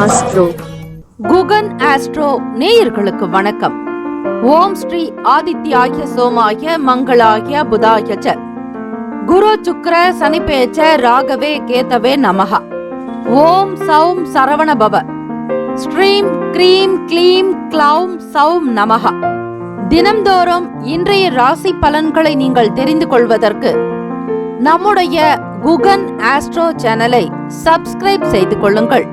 Astro. Guhan astro நேயர்களுக்கு வணக்கம். ஓம் ஸ்ரீ ஆதித்யாய சோமாய மங்களாய புதாய ச குரு சுக்ர சனிபேச்ச ராகவே கேதவே நமஹ. ஓம் சௌம் சரவண பவ. ஸ்ரீம் க்ரீம் க்ளீம் க்ளௌம் சௌம் நமஹ. தினம்தோறும் இன்றைய ராசி பலன்களை நீங்கள் தெரிந்து கொள்வதற்கு நம்முடைய குகன் ஆஸ்ட்ரோ சேனலை சப்ஸ்கிரைப் செய்து கொள்ளுங்கள்.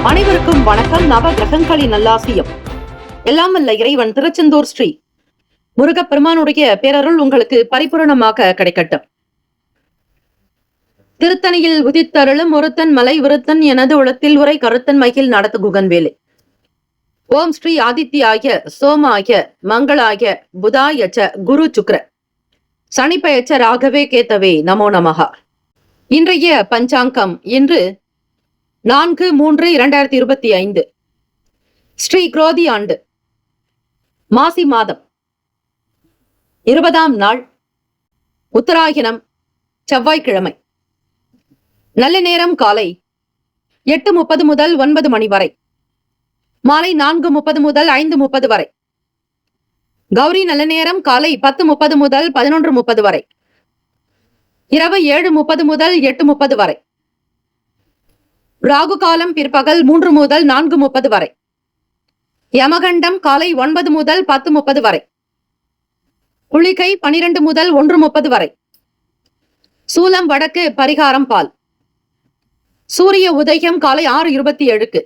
அனைவருக்கும் வணக்கம். நவ கிரகங்களின் நல்லாசியம் எல்லாம் வல்ல இறைவன் திருச்செந்தூர் ஸ்ரீ முருகப்பெருமானுடைய பேரருள் உங்களுக்கு பரிபூரணமாக கிடைக்கட்டும். திருத்தணியில் உதித்தருளும் ஒருத்தன் மலை விருத்தன் எனது உளத்தில் உரை கருத்தன் மகிழ் நடத்து குகன் வேலை. ஓம் ஸ்ரீ ஆதித்யாய சோமாய மங்களாய புதாய ச குரு சுக்ர சனிப்பெயர்ச்ச ராகவே கேத்தவே நமோ நமஹ. இன்றைய பஞ்சாங்கம் இன்று 4/3/2025 ஸ்ரீ குரோதி ஆண்டு மாசி மாதம் 20ஆம் நாள் உத்தராயணம் செவ்வாய்க்கிழமை. நல்ல நேரம் காலை 8:30 முதல் 9 மணி வரை, மாலை 4:30 முதல் 5:30 வரை. கௌரி நல்ல நேரம் காலை 10:30 முதல் 11:30 வரை, இரவு 7:30 முதல் 8:30 வரை. ராகு காலம் பிற்பகல் 3 முதல் 4:30 வரை. யமகண்டம் காலை 9 முதல் 10:30 வரை. குளிகை 12 முதல் 1:30 வரை. சூலம் வடக்கு, பரிகாரம் பால். சூரிய உதயம் காலை 6:27க்கு.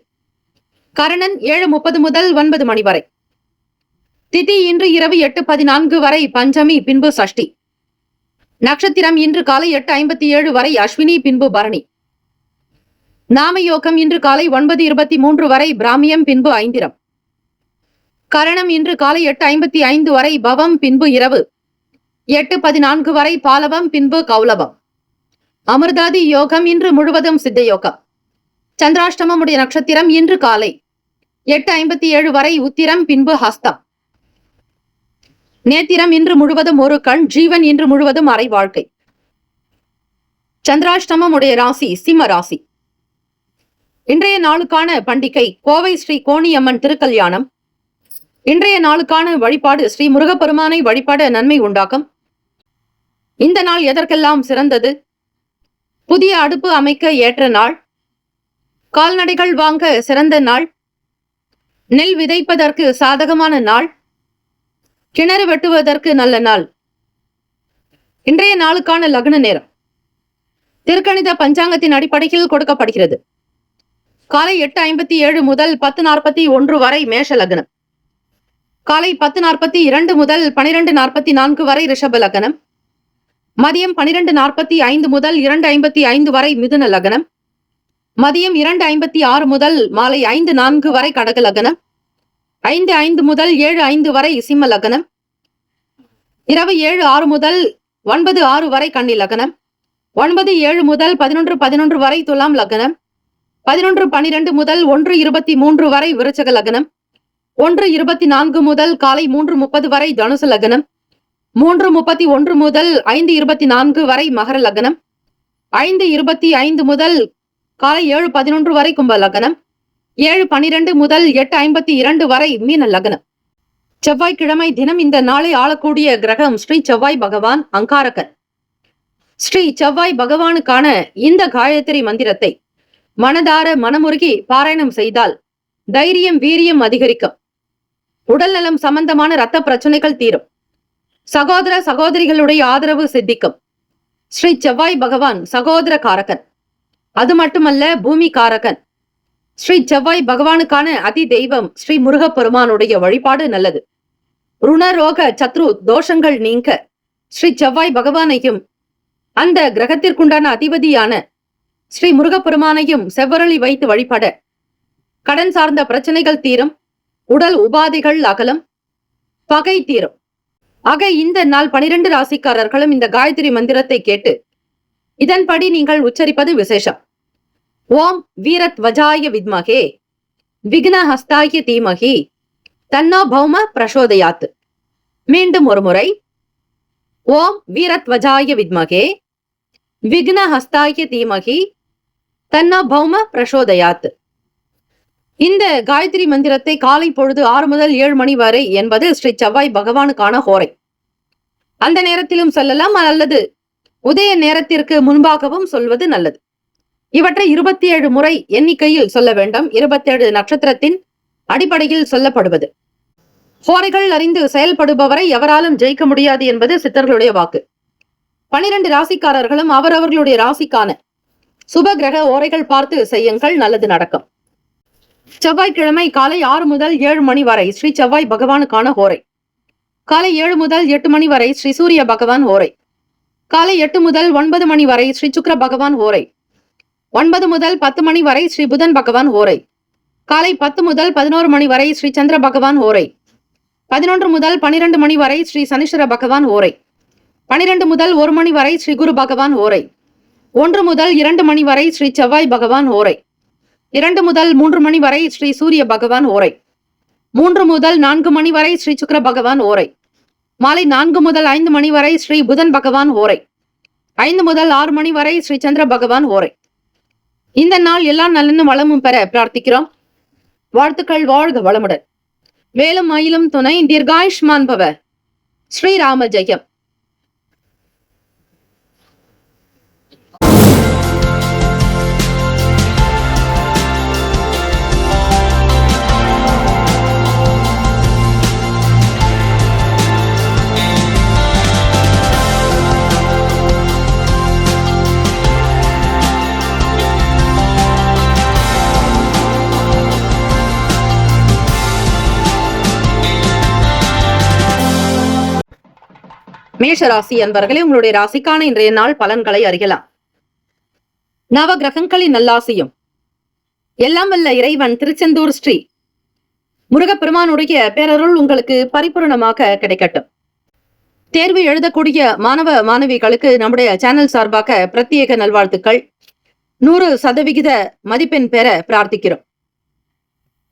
கரணன் 7:30 முதல் 9 மணி வரை. திதி இன்று இரவு 8:14 வரை பஞ்சமி, பின்பு சஷ்டி. நட்சத்திரம் இன்று காலை 8:57 வரை அஸ்வினி, பின்பு பரணி. நாமயோகம் இன்று காலை 9:23 வரை பிராமியம், பின்பு ஐந்திரம். கரணம் இன்று காலை 8:55 வரை பவம், பின்பு இரவு 8:14 வரை பாலவம், பின்பு கௌலவம். அமிர்தாதி யோகம் இன்று முழுவதும் சித்த யோகம். சந்திராஷ்டமம் உடைய நட்சத்திரம் இன்று காலை 8:57 வரை உத்திரம், பின்பு ஹஸ்தம். நேத்திரம் இன்று முழுவதும் ஒரு கண். ஜீவன் இன்று முழுவதும் அரை வாழ்க்கை. சந்திராஷ்டமம் உடைய ராசி சிம்ம ராசி. இன்றைய நாளுக்கான பண்டிகை கோவை ஸ்ரீ கோணியம்மன் திருக்கல்யாணம். இன்றைய நாளுக்கான வழிபாடு ஸ்ரீ முருகப்பெருமானை வழிபாட நன்மை உண்டாக்கும். இந்த நாள் எதற்கெல்லாம் சிறந்தது? புதிய அடுப்பு அமைக்க ஏற்ற நாள், கால்நடைகள் வாங்க சிறந்த நாள், நெல் விதைப்பதற்கு சாதகமான நாள், கிணறு வெட்டுவதற்கு நல்ல நாள். இன்றைய நாளுக்கான லக்ன நேரம் திருக்கணித பஞ்சாங்கத்தின் அடிப்படையில் கொடுக்கப்படுகிறது. காலை 8:57 முதல் 10:41 வரை மேஷ லக்னம். காலை 10:42 முதல் 12:44 வரை ரிஷப லக்னம். மதியம் 12:45 முதல் 2:55 வரை மிதுன லக்னம். மதியம் 2:56 முதல் மாலை 5:04 வரை கடக லக்னம். 5:05 முதல் 7:05 வரை சிம்ம லக்னம். இரவு 7:06 முதல் 9:06 வரை கன்னி லக்னம். 9:07 முதல் 11:11 வரை துலாம் லக்னம். 11:12 முதல் 1:23 வரை விருச்சக லக்னம். 1:24 முதல் காலை 3:30 வரை தனுசு லக்னம். 3:31 முதல் 5:24 வரை மகர லக்னம். 5:25 முதல் காலை 7:11 வரை கும்ப லக்னம். 7:12 முதல் 8:52 வரை மீன லக்னம். செவ்வாய்க்கிழமை தினம். இந்த நாளை ஆளக்கூடிய கிரகம் ஸ்ரீ செவ்வாய் பகவான், அங்காரகன். ஸ்ரீ செவ்வாய் பகவானுக்கான இந்த காயத்ரி மந்திரத்தை மனதார மனமுருகி பாராயணம் செய்தால் தைரியம், வீரியம் அதிகரிக்கும். உடல் நலம் சம்பந்தமான இரத்த பிரச்சனைகள் தீரும். சகோதர சகோதரிகளுடைய ஆதரவு சித்திக்கும். ஸ்ரீ செவ்வாய் பகவான் சகோதர காரகன். அது மட்டுமல்ல, பூமி காரகன். ஸ்ரீ செவ்வாய் பகவானுக்கான அதி தெய்வம் ஸ்ரீ முருகப்பெருமானுடைய வழிபாடு நல்லது. ருணரோக சத்ரு தோஷங்கள் நீங்க ஸ்ரீ செவ்வாய் பகவானையும் அந்த கிரகத்திற்குண்டான அதிபதியான ஸ்ரீ முருகப்பெருமானையும் செவ்வரளி வைத்து வழிபட கடன் சார்ந்த பிரச்சனைகள் தீரும். உடல் உபாதைகள் அகலும். பகை தீரும். ஆக இந்த நாள் 12 ராசிக்காரர்களும் இந்த காயத்ரி மந்திரத்தை கேட்டு இதன்படி நீங்கள் உச்சரிப்பது விசேஷம். ஓம் வீரத்வஜாய வித்மகே விக்னஹஸ்தாய தீமகி தன்னோ பௌம பிரசோதயாத். மீண்டும் ஒரு முறை, ஓம் வீரத்வஜாய வித்மகே விக்னஹஸ்தாய தீமகி தன்னோ பௌம பிரசோதயாத். இந்த காயத்ரி மந்திரத்தை காலை பொழுது 6 முதல் 7 மணி வரை என்பது ஸ்ரீ செவ்வாய் பகவானுக்கான ஹோரை. அந்த நேரத்திலும் சொல்லலாம், அல்லது உதய நேரத்திற்கு முன்பாகவும் சொல்வது நல்லது. இவற்றை 27 முறை எண்ணிக்கையில் சொல்ல வேண்டும். 27 நட்சத்திரத்தின் அடிப்படையில் சொல்லப்படுவது. ஹோரைகள் அறிந்து செயல்படுபவரை எவராலும் ஜெயிக்க முடியாது என்பது சித்தர்களுடைய வாக்கு. 12 ராசிக்காரர்களும் அவரவர்களுடைய ராசிக்கான சுப கிரக ஓரைகள் பார்த்து செய்யுங்கள், நல்லது நடக்கும். செவ்வாய்க்கிழமை காலை 6 முதல் 7 மணி வரை ஸ்ரீ செவ்வாய் பகவானுக்கான ஹோரை. காலை 7 முதல் 8 மணி வரை ஸ்ரீ சூரிய பகவான் ஹோரை. காலை 8 முதல் 9 மணி வரை ஸ்ரீ சுக்கிர பகவான் ஹோரை. 9 முதல் 10 மணி வரை ஸ்ரீ புதன் பகவான் ஹோரை. காலை 10 முதல் 11 மணி வரை ஸ்ரீ சந்திர பகவான் ஹோரை. 11 முதல் 12 மணி வரை ஸ்ரீ சனீஸ்வர பகவான் ஹோரை. 12 முதல் 1 மணி வரை ஸ்ரீ குரு பகவான் ஹோரை. 1 முதல் 2 மணி வரை ஸ்ரீ செவ்வாய் பகவான் ஹோரை. 2 முதல் 3 மணி வரை ஸ்ரீ சூரிய பகவான் ஹோரை. 3 முதல் 4 மணி வரை ஸ்ரீ சுக்கிர பகவான் ஹோரை. மாலை 4 முதல் 5 மணி வரை ஸ்ரீ புதன் பகவான் ஹோரை. 5 முதல் 6 மணி வரை ஸ்ரீ சந்திர பகவான் ஹோரை. இந்த நாள் எல்லா நலனும் வளமும் பெற பிரார்த்திக்கிறோம். வாழ்த்துக்கள். வாழ்க வளமுடன். வேலும் மயிலும் துணை. தீர்காயுஷ்மான் பவ. ஸ்ரீராம ஜெயம். மேஷராசி அன்பர்களே, உங்களுடைய ராசிக்கான இன்றைய நாள் பலன்களை அறியலாம். நவ கிரகங்களின் நல்லாசியும் எல்லாம் வல்ல இறைவன் திருச்செந்தூர் ஸ்ரீ முருகப்பெருமானுடைய பேரருள் உங்களுக்கு பரிபூரணமாக கிடைக்கட்டும். தேர்வு எழுதக்கூடிய மாணவ மாணவிகளுக்கு நம்முடைய சேனல் சார்பாக பிரத்யேக நல்வாழ்த்துக்கள். 100% மதிப்பெண் பெற பிரார்த்திக்கிறோம்.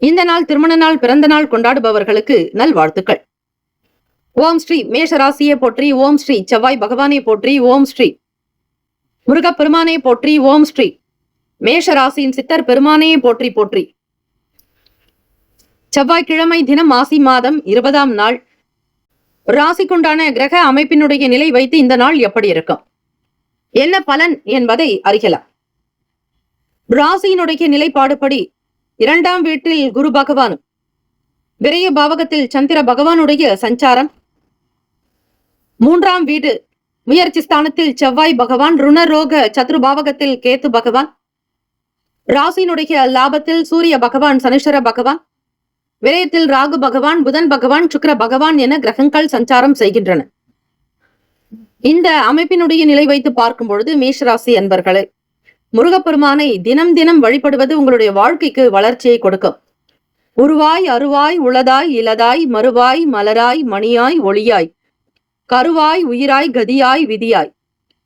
இந்த நாள் திருமண நாள், பிறந்த நாள் கொண்டாடுபவர்களுக்கு நல்வாழ்த்துக்கள். ஓம் ஸ்ரீ மேஷராசியை போற்றி. ஓம் ஸ்ரீ செவ்வாய் பகவானை போற்றி. ஓம் ஸ்ரீ முருகப்பெருமானை போற்றி. ஓம் ஸ்ரீ மேஷராசியின் சித்தர் பெருமானையை போற்றி போற்றி. செவ்வாய்க்கிழமை தினம் மாசி மாதம் 20ஆம் நாள். ராசிக்குண்டான கிரக அமைப்பினுடைய நிலை வைத்து இந்த நாள் எப்படி இருக்கும், என்ன பலன் என்பதை அறியலாம். ராசியினுடைய நிலைப்பாடுபடி 2ஆம் வீட்டில் குரு பகவானும், விரைய பாவகத்தில் சந்திர பகவானுடைய சஞ்சாரம், 3ஆம் வீடு முயற்சி ஸ்தானத்தில் செவ்வாய் பகவான், ருணரோக சத்ரு பாவகத்தில் கேத்து பகவான், ராசியினுடைய லாபத்தில் சூரிய பகவான், சனீஸ்வர பகவான், விரயத்தில் ராகு பகவான், புதன் பகவான், சுக்கிர பகவான் என கிரகங்கள் சஞ்சாரம் செய்கின்றன. இந்த அமைப்பினுடைய நிலை வைத்து பார்க்கும் பொழுது மேஷராசி அன்பர்களே, முருகப்பெருமானை தினம் தினம் வழிபடுவது உங்களுடைய வாழ்க்கைக்கு வளர்ச்சியை கொடுக்கும். உருவாய் அருவாய் உளதாய் இலதாய் மறுவாய் மலராய் மணியாய் ஒளியாய் கருவாய் உயிராய் கதியாய் விதியாய்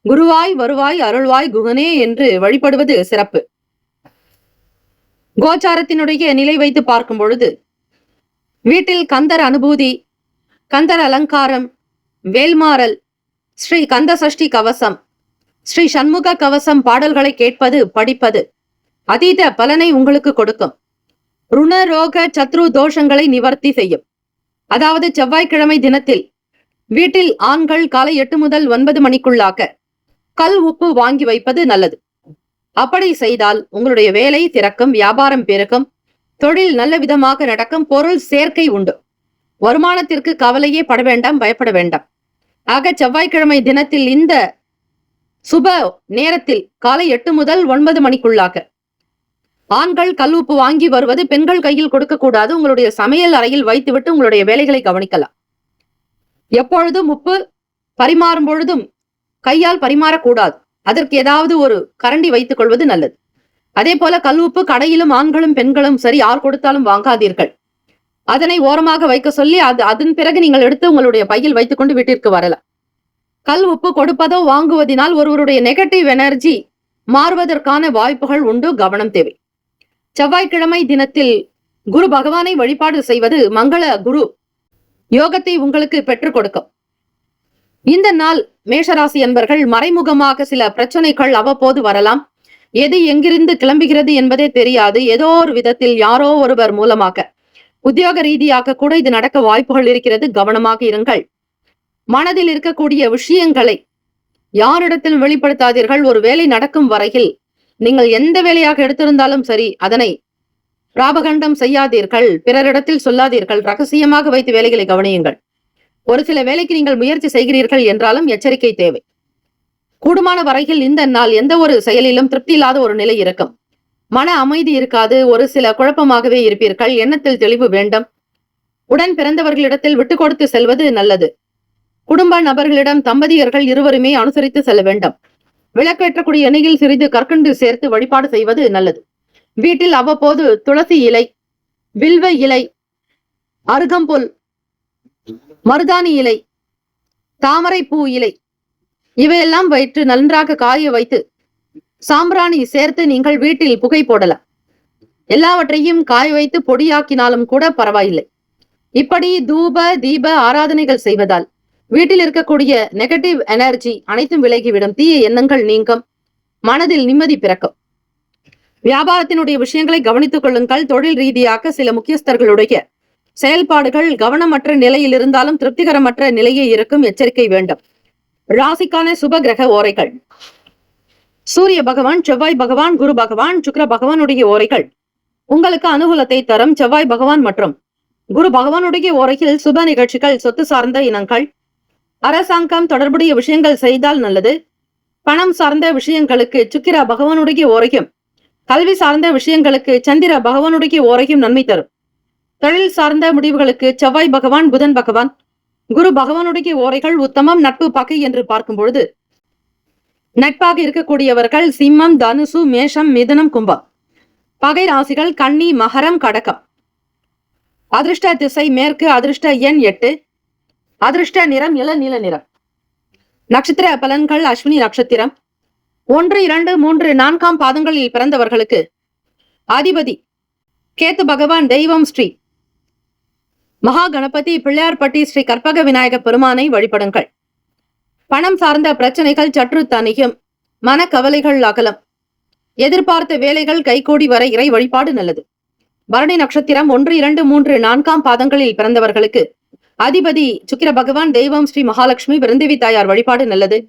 குருவாய் வருவாய் அருள்வாய் குகனே என்று வழிபடுவது சிறப்பு. கோச்சாரத்தினுடைய நிலை வைத்து பார்க்கும் பொழுது வீட்டில் கந்தர் அனுபூதி, கந்தர் அலங்காரம், வேல்மாறல், ஸ்ரீ கந்த சஷ்டி கவசம், ஸ்ரீ சண்முக கவசம் பாடல்களை கேட்பது, படிப்பது அதீத பலனை உங்களுக்கு கொடுக்கும். ருணரோக சத்ரு தோஷங்களை நிவர்த்தி செய்யும். அதாவது செவ்வாய்க்கிழமை தினத்தில் வீட்டில் ஆண்கள் காலை 8 முதல் 9 மணிக்குள்ளாக கல் உப்பு வாங்கி வைப்பது நல்லது. அப்படி செய்தால் உங்களுடைய வேலை திறக்கும், வியாபாரம் பெருக்கும், தொழில் நல்ல விதமாக நடக்கும், பொருள் சேர்க்கை உண்டு. வருமானத்திற்கு கவலையே பட வேண்டாம், பயப்பட வேண்டாம். ஆக செவ்வாய்க்கிழமை தினத்தில் இந்த சுப நேரத்தில் காலை 8 முதல் 9 மணிக்குள்ளாக ஆண்கள் கல் உப்பு வாங்கி வருவது பெண்கள் கையில் கொடுக்க கூடாது. உங்களுடைய சமையல் அறையில் வைத்துவிட்டு உங்களுடைய வேலைகளை கவனிக்கலாம். எப்பொழுதும் உப்பு பரிமாறும் பொழுதும் கையால் பரிமாறக்கூடாது. அதற்கு ஏதாவது ஒரு கரண்டி வைத்துக் கொள்வது நல்லது. அதே போல கல் உப்பு கடையிலும் ஆண்களும் பெண்களும் சரி யார் கொடுத்தாலும் வாங்காதீர்கள். அதனை ஓரமாக வைக்க சொல்லி அதன் பிறகு நீங்கள் எடுத்து உங்களுடைய பையில் வைத்துக் கொண்டு வீட்டிற்கு வரலாம். கல் உப்பு கொடுப்பதோ வாங்குவதனால் ஒருவருடைய நெகட்டிவ் எனர்ஜி மாறுவதற்கான வாய்ப்புகள் உண்டு. கவனம் தேவை. செவ்வாய்க்கிழமை தினத்தில் குரு பகவானை வழிபாடு செய்வது மங்கள குரு யோகத்தை உங்களுக்கு பெற்றுக் கொடுக்கும். இந்த நாள் மேஷராசி என்பர்கள் மறைமுகமாக சில பிரச்சனைகள் அவ்வப்போது வரலாம். எது எங்கிருந்து கிளம்புகிறது என்பதே தெரியாது. ஏதோ ஒரு விதத்தில் யாரோ ஒருவர் மூலமாக உத்தியோக ரீதியாக கூட இது நடக்க வாய்ப்புகள் இருக்கிறது. கவனமாக இருங்கள். மனதில் இருக்கக்கூடிய விஷயங்களை யாரிடத்தில் வெளிப்படுத்தாதீர்கள். ஒரு வேலை நடக்கும் வரையில் நீங்கள் எந்த வேலையாக எடுத்திருந்தாலும் சரி, அதனை ராபகண்டம் செய்யாதீர்கள். பிறரிடத்தில் சொல்லாதீர்கள். ரகசியமாக வைத்து வேலைகளை கவனியுங்கள். ஒரு சில வேலைக்கு நீங்கள் முயற்சி செய்கிறீர்கள் என்றாலும் எச்சரிக்கை தேவை. கூடுமான வரையில் இந்த நாள் எந்த ஒரு செயலிலும் திருப்தி இல்லாத ஒரு நிலை இருக்கும். மன அமைதி இருக்காது. ஒரு சில குழப்பமாகவே இருப்பீர்கள். எண்ணத்தில் தெளிவு வேண்டும். உடன் பிறந்தவர்களிடத்தில் விட்டு கொடுத்து செல்வது நல்லது. குடும்ப நபர்களிடம் தம்பதியர்கள் இருவருமே அனுசரித்து செல்ல வேண்டும். விளக்கேற்றக்கூடிய எண்ணெயில் சிறிது கற்கண்டு சேர்த்து வழிபாடு செய்வது நல்லது. வீட்டில் அவ்வப்போது துளசி இலை, வில்வ இலை, அருகம்புல், மருதாணி இலை, தாமரை பூ இலை இவையெல்லாம் வைத்து நன்றாக காய வைத்து சாம்பிராணி சேர்த்து நீங்கள் வீட்டில் புகை போடலாம். எல்லாவற்றையும் காய வைத்து பொடியாக்கினாலும் கூட பரவாயில்லை. இப்படி தூப தீப ஆராதனைகள் செய்வதால் வீட்டில் இருக்கக்கூடிய நெகட்டிவ் எனர்ஜி அனைத்தும் விலகிவிடும். தீய எண்ணங்கள் நீங்கும். மனதில் நிம்மதி பிறக்கும். வியாபாரத்தினுடைய விஷயங்களை கவனித்துக் கொள்ளுங்கள். தொழில் ரீதியாக சில முக்கியஸ்தர்களுடைய செயல்பாடுகள் கவனமற்ற நிலையில் இருந்தாலும் திருப்திகரமற்ற நிலையே இருக்கும். எச்சரிக்கை வேண்டும். ராசிக்கான சுப கிரக ஓரைகள். சூரிய பகவான், செவ்வாய் பகவான், குரு பகவான், சுக்கிர பகவானுடைய ஓரைகள் உங்களுக்கு அனுகூலத்தை தரும். செவ்வாய் பகவான் மற்றும் குரு பகவானுடைய ஓரையில் சுப நிகழ்ச்சிகள், சொத்து சார்ந்த இனங்கள், அரசாங்கம் தொடர்புடைய விஷயங்கள் செய்தால் நல்லது. பணம் சார்ந்த விஷயங்களுக்கு சுக்கிர பகவானுடைய ஓரையும், கல்வி சார்ந்த விஷயங்களுக்கு சந்திர பகவானுடைய ஓரையும் நன்மை தரும். தொழில் சார்ந்த முடிவுகளுக்கு செவ்வாய் பகவான், புதன் பகவான், குரு பகவானுடைய ஓரைகள் உத்தமம். நட்பு பகை என்று பார்க்கும் பொழுது நட்பாக இருக்கக்கூடியவர்கள் சிம்மம், தனுசு, மேஷம், மிதுனம், கும்பம். பகை ராசிகள் கன்னி, மகரம், கடகம். அதிர்ஷ்ட திசை மேற்கு. அதிர்ஷ்ட எண் 8. அதிர்ஷ்ட நிறம் இளநீல நிறம். நட்சத்திர பலன்கள் அஸ்வினி நட்சத்திரம் 1, 2, 3, 4 பாதங்களில் பிறந்தவர்களுக்கு அதிபதி கேத்து பகவான். தெய்வம் ஸ்ரீ மகா கணபதி பிள்ளையார்பட்டி ஸ்ரீ கற்பக விநாயக பெருமானை வழிபடுங்கள். பணம் சார்ந்த பிரச்சனைகள் சற்று தணியும். மனக்கவலைகள் அகலம். எதிர்பார்த்த வேலைகள் கைகூடி வர இறை வழிபாடு நல்லது. பரணி நட்சத்திரம் 1, 2, 3, 4 பாதங்களில் பிறந்தவர்களுக்கு அதிபதி சுக்கிர பகவான். தெய்வம் ஸ்ரீ மகாலட்சுமி. பிறந்தவி தாயார் வழிபாடு நல்லது.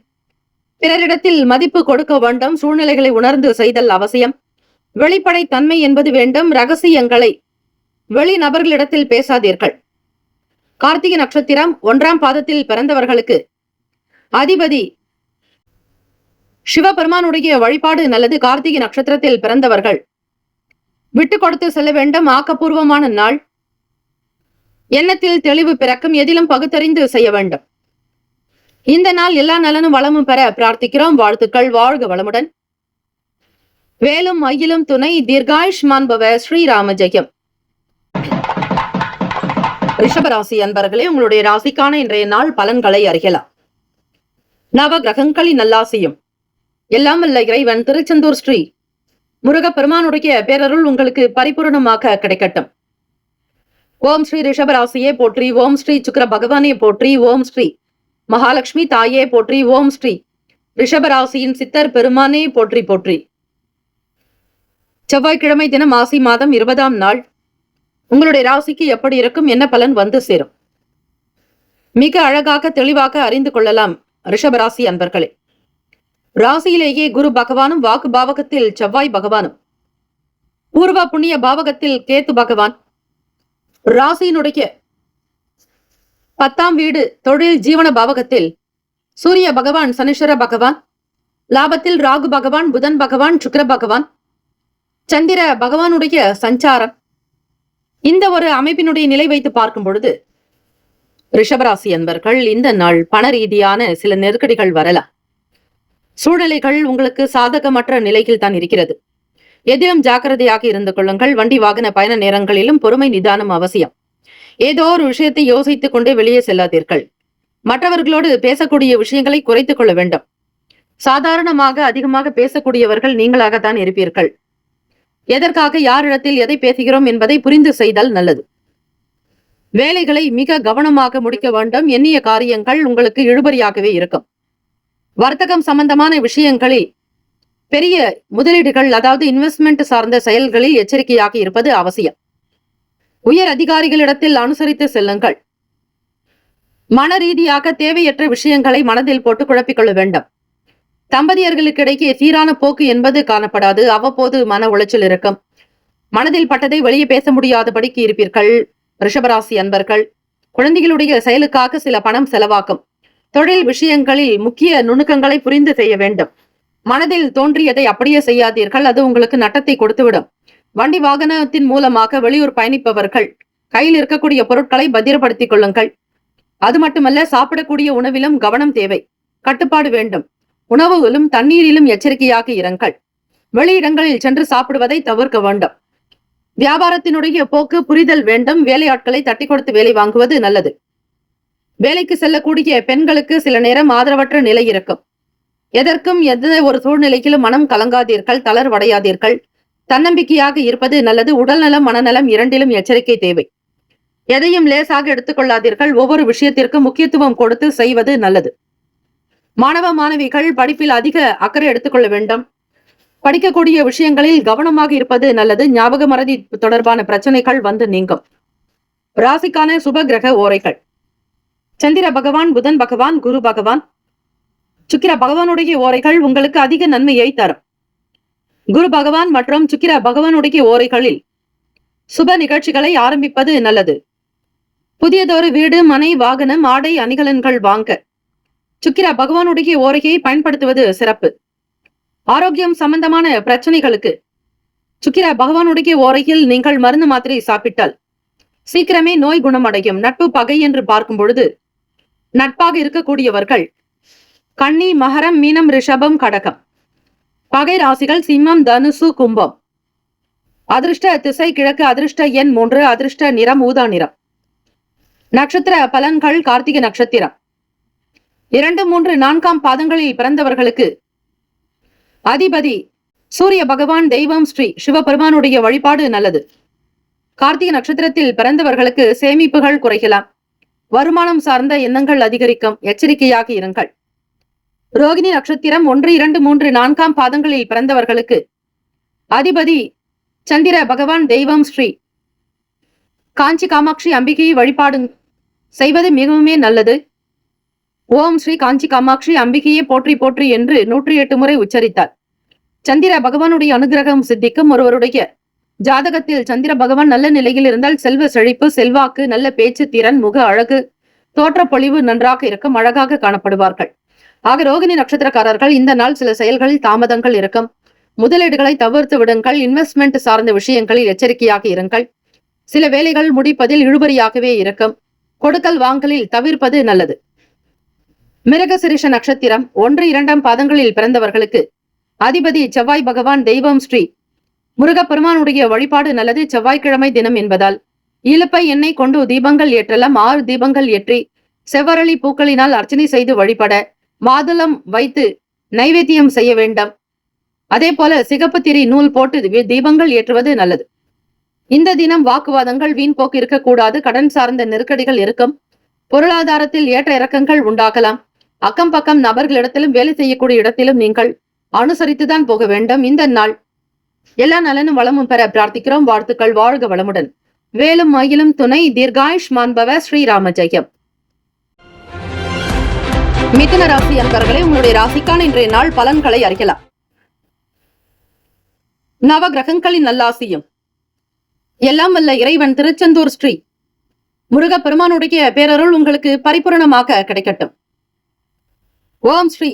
பிறரிடத்தில் மதிப்பு கொடுக்க வேண்டும். சூழ்நிலைகளை உணர்ந்து செய்தல் அவசியம். வெளிப்படை தன்மை என்பது வேண்டும். ரகசியங்களை வெளி நபர்களிடத்தில் பேசாதீர்கள். கார்த்திகை நட்சத்திரம் 1 பாதத்தில் பிறந்தவர்களுக்கு அதிபதி சிவபெருமானுடைய வழிபாடு நல்லது. கார்த்திகை நட்சத்திரத்தில் பிறந்தவர்கள் விட்டு கொடுத்து செல்ல வேண்டும். ஆக்கப்பூர்வமான நாள். எண்ணத்தில் தெளிவு பிறக்கும். எதிலும் பகுத்தறிந்து செய்ய வேண்டும். இந்த நாள் எல்லா நலனும் வளமும் பெற பிரார்த்திக்கிறோம். வாழ்த்துக்கள். வாழ்க வளமுடன். வேலும் மயிலும் துணை. தீர்காயுஷ்மான் பவ. ஸ்ரீராம ஜெயம். ரிஷபராசி அன்பர்களே, உங்களுடைய ராசிக்கான இன்றைய நாள் பலன்களை அறியலாம். நவ கிரகங்களின் நல்லாசியும் எல்லாம் வல்ல இறைவன் திருச்செந்தூர் ஸ்ரீ முருகப்பெருமானுடைய பேரருள் உங்களுக்கு பரிபூரணமாக கிடைக்கட்டும். ஓம் ஸ்ரீ ரிஷபராசியே போற்றி. ஓம் ஸ்ரீ சுக்கிர பகவானே போற்றி. ஓம் ஸ்ரீ மகாலட்சுமி தாயே போற்றி. ஓம் ஸ்ரீ ரிஷபராசியின் சித்தர் பெருமானே போற்றி போற்றி. செவ்வாய்க்கிழமை தினம் மாசி மாதம் 20ஆம் நாள். உங்களுடைய ராசிக்கு எப்படி இருக்கும், என்ன பலன் வந்து சேரும், மிக அழகாக தெளிவாக அறிந்து கொள்ளலாம். ரிஷபராசி அன்பர்களே, ராசியிலேயே குரு பகவானும், வாக்கு பாவகத்தில் செவ்வாய் பகவானும், பூர்வ புண்ணிய பாவகத்தில் கேத்து பகவான், ராசியினுடைய 10ஆம் வீடு தொழில் ஜீவன பாவகத்தில் சூரிய பகவான், சனீஸ்வர பகவான், லாபத்தில் ராகு பகவான், புதன் பகவான், சுக்கிர பகவான், சந்திர பகவானுடைய சஞ்சாரம். இந்த ஒரு அமைப்பினுடைய நிலை வைத்து பார்க்கும் பொழுது ரிஷபராசி அன்பர்கள் இந்த நாள் பண ரீதியான சில நெருக்கடிகள் வரலாம். சூழ்நிலைகள் உங்களுக்கு சாதகமற்ற நிலையில் தான் இருக்கிறது. எதிலும் ஜாக்கிரதையாக இருந்து கொள்ளுங்கள். வண்டி வாகன பயண நேரங்களிலும் பொறுமை நிதானம் அவசியம். ஏதோ ஒரு விஷயத்தை யோசித்துக் கொண்டே வெளியே செல்லாதீர்கள். மற்றவர்களோடு பேசக்கூடிய விஷயங்களை குறைத்துக் கொள்ள வேண்டும். சாதாரணமாக அதிகமாக பேசக்கூடியவர்கள் நீங்களாகத்தான் இருப்பீர்கள். எதற்காக யாரிடத்தில் எதை பேசுகிறோம் என்பதை புரிந்து செய்தல் நல்லது. வேலைகளை மிக கவனமாக முடிக்க வேண்டும். எண்ணிய காரியங்கள் உங்களுக்கு இழுபறியாகவே இருக்கும். வர்த்தகம் சம்பந்தமான விஷயங்களில் பெரிய முதலீடுகள், அதாவது இன்வெஸ்ட்மெண்ட் சார்ந்த செயல்களில் எச்சரிக்கையாக இருப்பது அவசியம். உயர் அதிகாரிகளிடத்தில் அனுசரித்து செல்லுங்கள். மன ரீதியாக தேவையற்ற விஷயங்களை மனதில் போட்டு குழப்பிக் கொள்ள வேண்டாம். தம்பதியர்களுக்கிடையே சீரான போக்கு என்பது காணப்படாது. அவ்வப்போது மன உளைச்சல் இருக்கும். மனதில் பட்டதை வெளியே பேச முடியாதபடிக்கு இருப்பீர்கள். ரிஷபராசி அன்பர்கள், குழந்தைகளுடைய செயலுக்காக சில பணம் செலவாக்கும். தொழில் விஷயங்களில் முக்கிய நுணுக்கங்களை புரிந்து செய்ய வேண்டும். மனதில் தோன்றியதை அப்படியே செய்யாதீர்கள், அது உங்களுக்கு நட்டத்தை கொடுத்துவிடும். வண்டி வாகனத்தின் மூலமாக வெளியூர் பயணிப்பவர்கள் கையில் இருக்கக்கூடிய பொருட்களை பத்திரப்படுத்திக் கொள்ளுங்கள். அது மட்டுமல்ல, சாப்பிடக்கூடிய உணவிலும் கவனம் தேவை, கட்டுப்பாடு வேண்டும். உணவுகளும் தண்ணீரிலும் எச்சரிக்கையாக இருங்கள். வெளியிடங்களில் சென்று சாப்பிடுவதை தவிர்க்க வேண்டும். வியாபாரத்தினுடைய போக்கு புரிதல் வேண்டும். வேலையாட்களை தட்டி கொடுத்து வேலை வாங்குவது நல்லது. வேலைக்கு செல்லக்கூடிய பெண்களுக்கு சில நேரம் ஆதரவற்ற நிலை இருக்கும். எதற்கும் எந்த ஒரு சூழ்நிலையிலும் மனம் கலங்காதீர்கள், தளர்வடையாதீர்கள். தன்னம்பிக்கையாக இருப்பது நல்லது. உடல்நலம் மனநலம் இரண்டிலும் எச்சரிக்கை தேவை. எதையும் லேசாக எடுத்துக்கொள்ளாதீர்கள். ஒவ்வொரு விஷயத்திற்கும் முக்கியத்துவம் கொடுத்து செய்வது நல்லது. மாணவ மாணவிகள் படிப்பில் அதிக அக்கறை எடுத்துக்கொள்ள வேண்டும். படிக்கக்கூடிய விஷயங்களில் கவனமாக இருப்பது நல்லது. ஞாபக மறதி தொடர்பான பிரச்சனைகள் வந்து நீங்கும். ராசிக்கான சுப கிரக ஓரைகள்: சந்திர பகவான், புதன் பகவான், குரு பகவான், சுக்கிர பகவானுடைய ஓரைகள் உங்களுக்கு அதிக நன்மையை தரும். குரு பகவான் மற்றும் சுக்கிர பகவானுடைய ஓரைகளில் சுப நிகழ்ச்சிகளை ஆரம்பிப்பது நல்லது. புதியதொரு வீடு, மனை, வாகனம், ஆடை, அணிகலன்கள் வாங்க சுக்கிர பகவானுடைய ஓரையை பயன்படுத்துவது சிறப்பு. ஆரோக்கியம் சம்பந்தமான பிரச்சனைகளுக்கு சுக்கிர பகவானுடைய ஓரையில் நீங்கள் மருந்து மாத்திரை சாப்பிட்டால் சீக்கிரமே நோய் குணமடையும். நட்பு பகை என்று பார்க்கும் பொழுது நட்பாக இருக்கக்கூடியவர்கள் கன்னி, மகரம், மீனம், ரிஷபம், கடகம். பகை ராசிகள் சிம்மம், தனுசு, கும்பம். அதிர்ஷ்ட திசை கிழக்கு. அதிர்ஷ்ட எண் 3. அதிர்ஷ்ட நிறம் ஊதா நிறம். நட்சத்திர பலன்கள்: கார்த்திகை நட்சத்திரம் 2, 3, 4 பாதங்களில் பிறந்தவர்களுக்கு அதிபதி சூரிய பகவான், தெய்வம் ஸ்ரீ சிவபெருமானுடைய வழிபாடு நல்லது. கார்த்திகை நட்சத்திரத்தில் பிறந்தவர்களுக்கு சேமிப்புகள் குறையலாம். வருமானம் சார்ந்த எண்ணங்கள் அதிகரிக்கும். எச்சரிக்கையாக இருங்கள். ரோகிணி நட்சத்திரம் 1, 2, 3, 4 பாதங்களில் பிறந்தவர்களுக்கு அதிபதி சந்திர பகவான், தெய்வம் ஸ்ரீ காஞ்சி காமாட்சி அம்பிகையை வழிபாடு செய்வது மிகவுமே நல்லது. ஓம் ஸ்ரீ காஞ்சி காமாட்சி அம்பிகையே போற்றி போற்றி என்று 108 முறை உச்சரித்தார் சந்திர பகவானுடைய அனுகிரகம் சித்திக்கும். ஒருவருடைய ஜாதகத்தில் சந்திர பகவான் நல்ல நிலையில் இருந்தால் செல்வ செழிப்பு, செல்வாக்கு, நல்ல பேச்சு திறன், முக அழகு, தோற்றப்பொழிவு நன்றாக இருக்கும். அழகாக காணப்படுவார்கள். ஆக ரோகிணி நட்சத்திரக்காரர்கள் இந்த நாள் சில செயல்களில் தாமதங்கள் இருக்கும். முதலீடுகளை தவிர்த்து விடுங்கள். இன்வெஸ்ட்மெண்ட் சார்ந்த விஷயங்களில் எச்சரிக்கையாக இருங்கள். சில வேலைகள் முடிப்பதில் இழுபறியாகவே இருக்கும். கொடுக்கல் வாங்கலில் தவிர்ப்பது நல்லது. மிருகசிரிஷ நட்சத்திரம் 1, 2 பாதங்களில் பிறந்தவர்களுக்கு அதிபதி செவ்வாய் பகவான், தெய்வம் ஸ்ரீ முருகப்பெருமானுடைய வழிபாடு நல்லது. செவ்வாய்க்கிழமை தினம் என்பதால் இலுப்பை எண்ணெய் கொண்டு தீபங்கள் ஏற்றலாம். 6 தீபங்கள் ஏற்றி செவ்வரளி பூக்களினால் அர்ச்சனை செய்து வழிபட மாதுளம் வைத்து நைவேத்தியம் செய்ய வேண்டும். அதே போல சிகப்பு திரி நூல் போட்டு தீபங்கள் ஏற்றுவது நல்லது. இந்த தினம் வாக்குவாதங்கள், வீண் போக்கு இருக்கக்கூடாது. கடன் சார்ந்த நெருக்கடிகள் இருக்கும். பொருளாதாரத்தில் ஏற்ற இறக்கங்கள் உண்டாகலாம். அக்கம் பக்கம் நபர்களிடத்திலும் வேலை செய்யக்கூடிய இடத்திலும் நீங்கள் அனுசரித்துதான் போக வேண்டும். இந்த நாள் எல்லா நலனும் வளமும் பெற பிரார்த்திக்கிறோம். வாழ்த்துக்கள். வாழ்க வளமுடன். வேலும் மயிலும் துணை. தீர்காயுஷ்மான் பவ. ஸ்ரீராம ஜெயம். மிதுன ராசி அன்பர்களே, உங்களுடைய ராசிக்கான இன்றைய நாள் பலன்களை அறியலாம். நவ கிரகங்களின் நல்லாசியும் எல்லாம் வல்ல இறைவன் திருச்செந்தூர் ஸ்ரீ முருகப்பெருமானுடைய பேரருள் உங்களுக்கு பரிபூரணமாக கிடைக்கட்டும். ஓம் ஸ்ரீ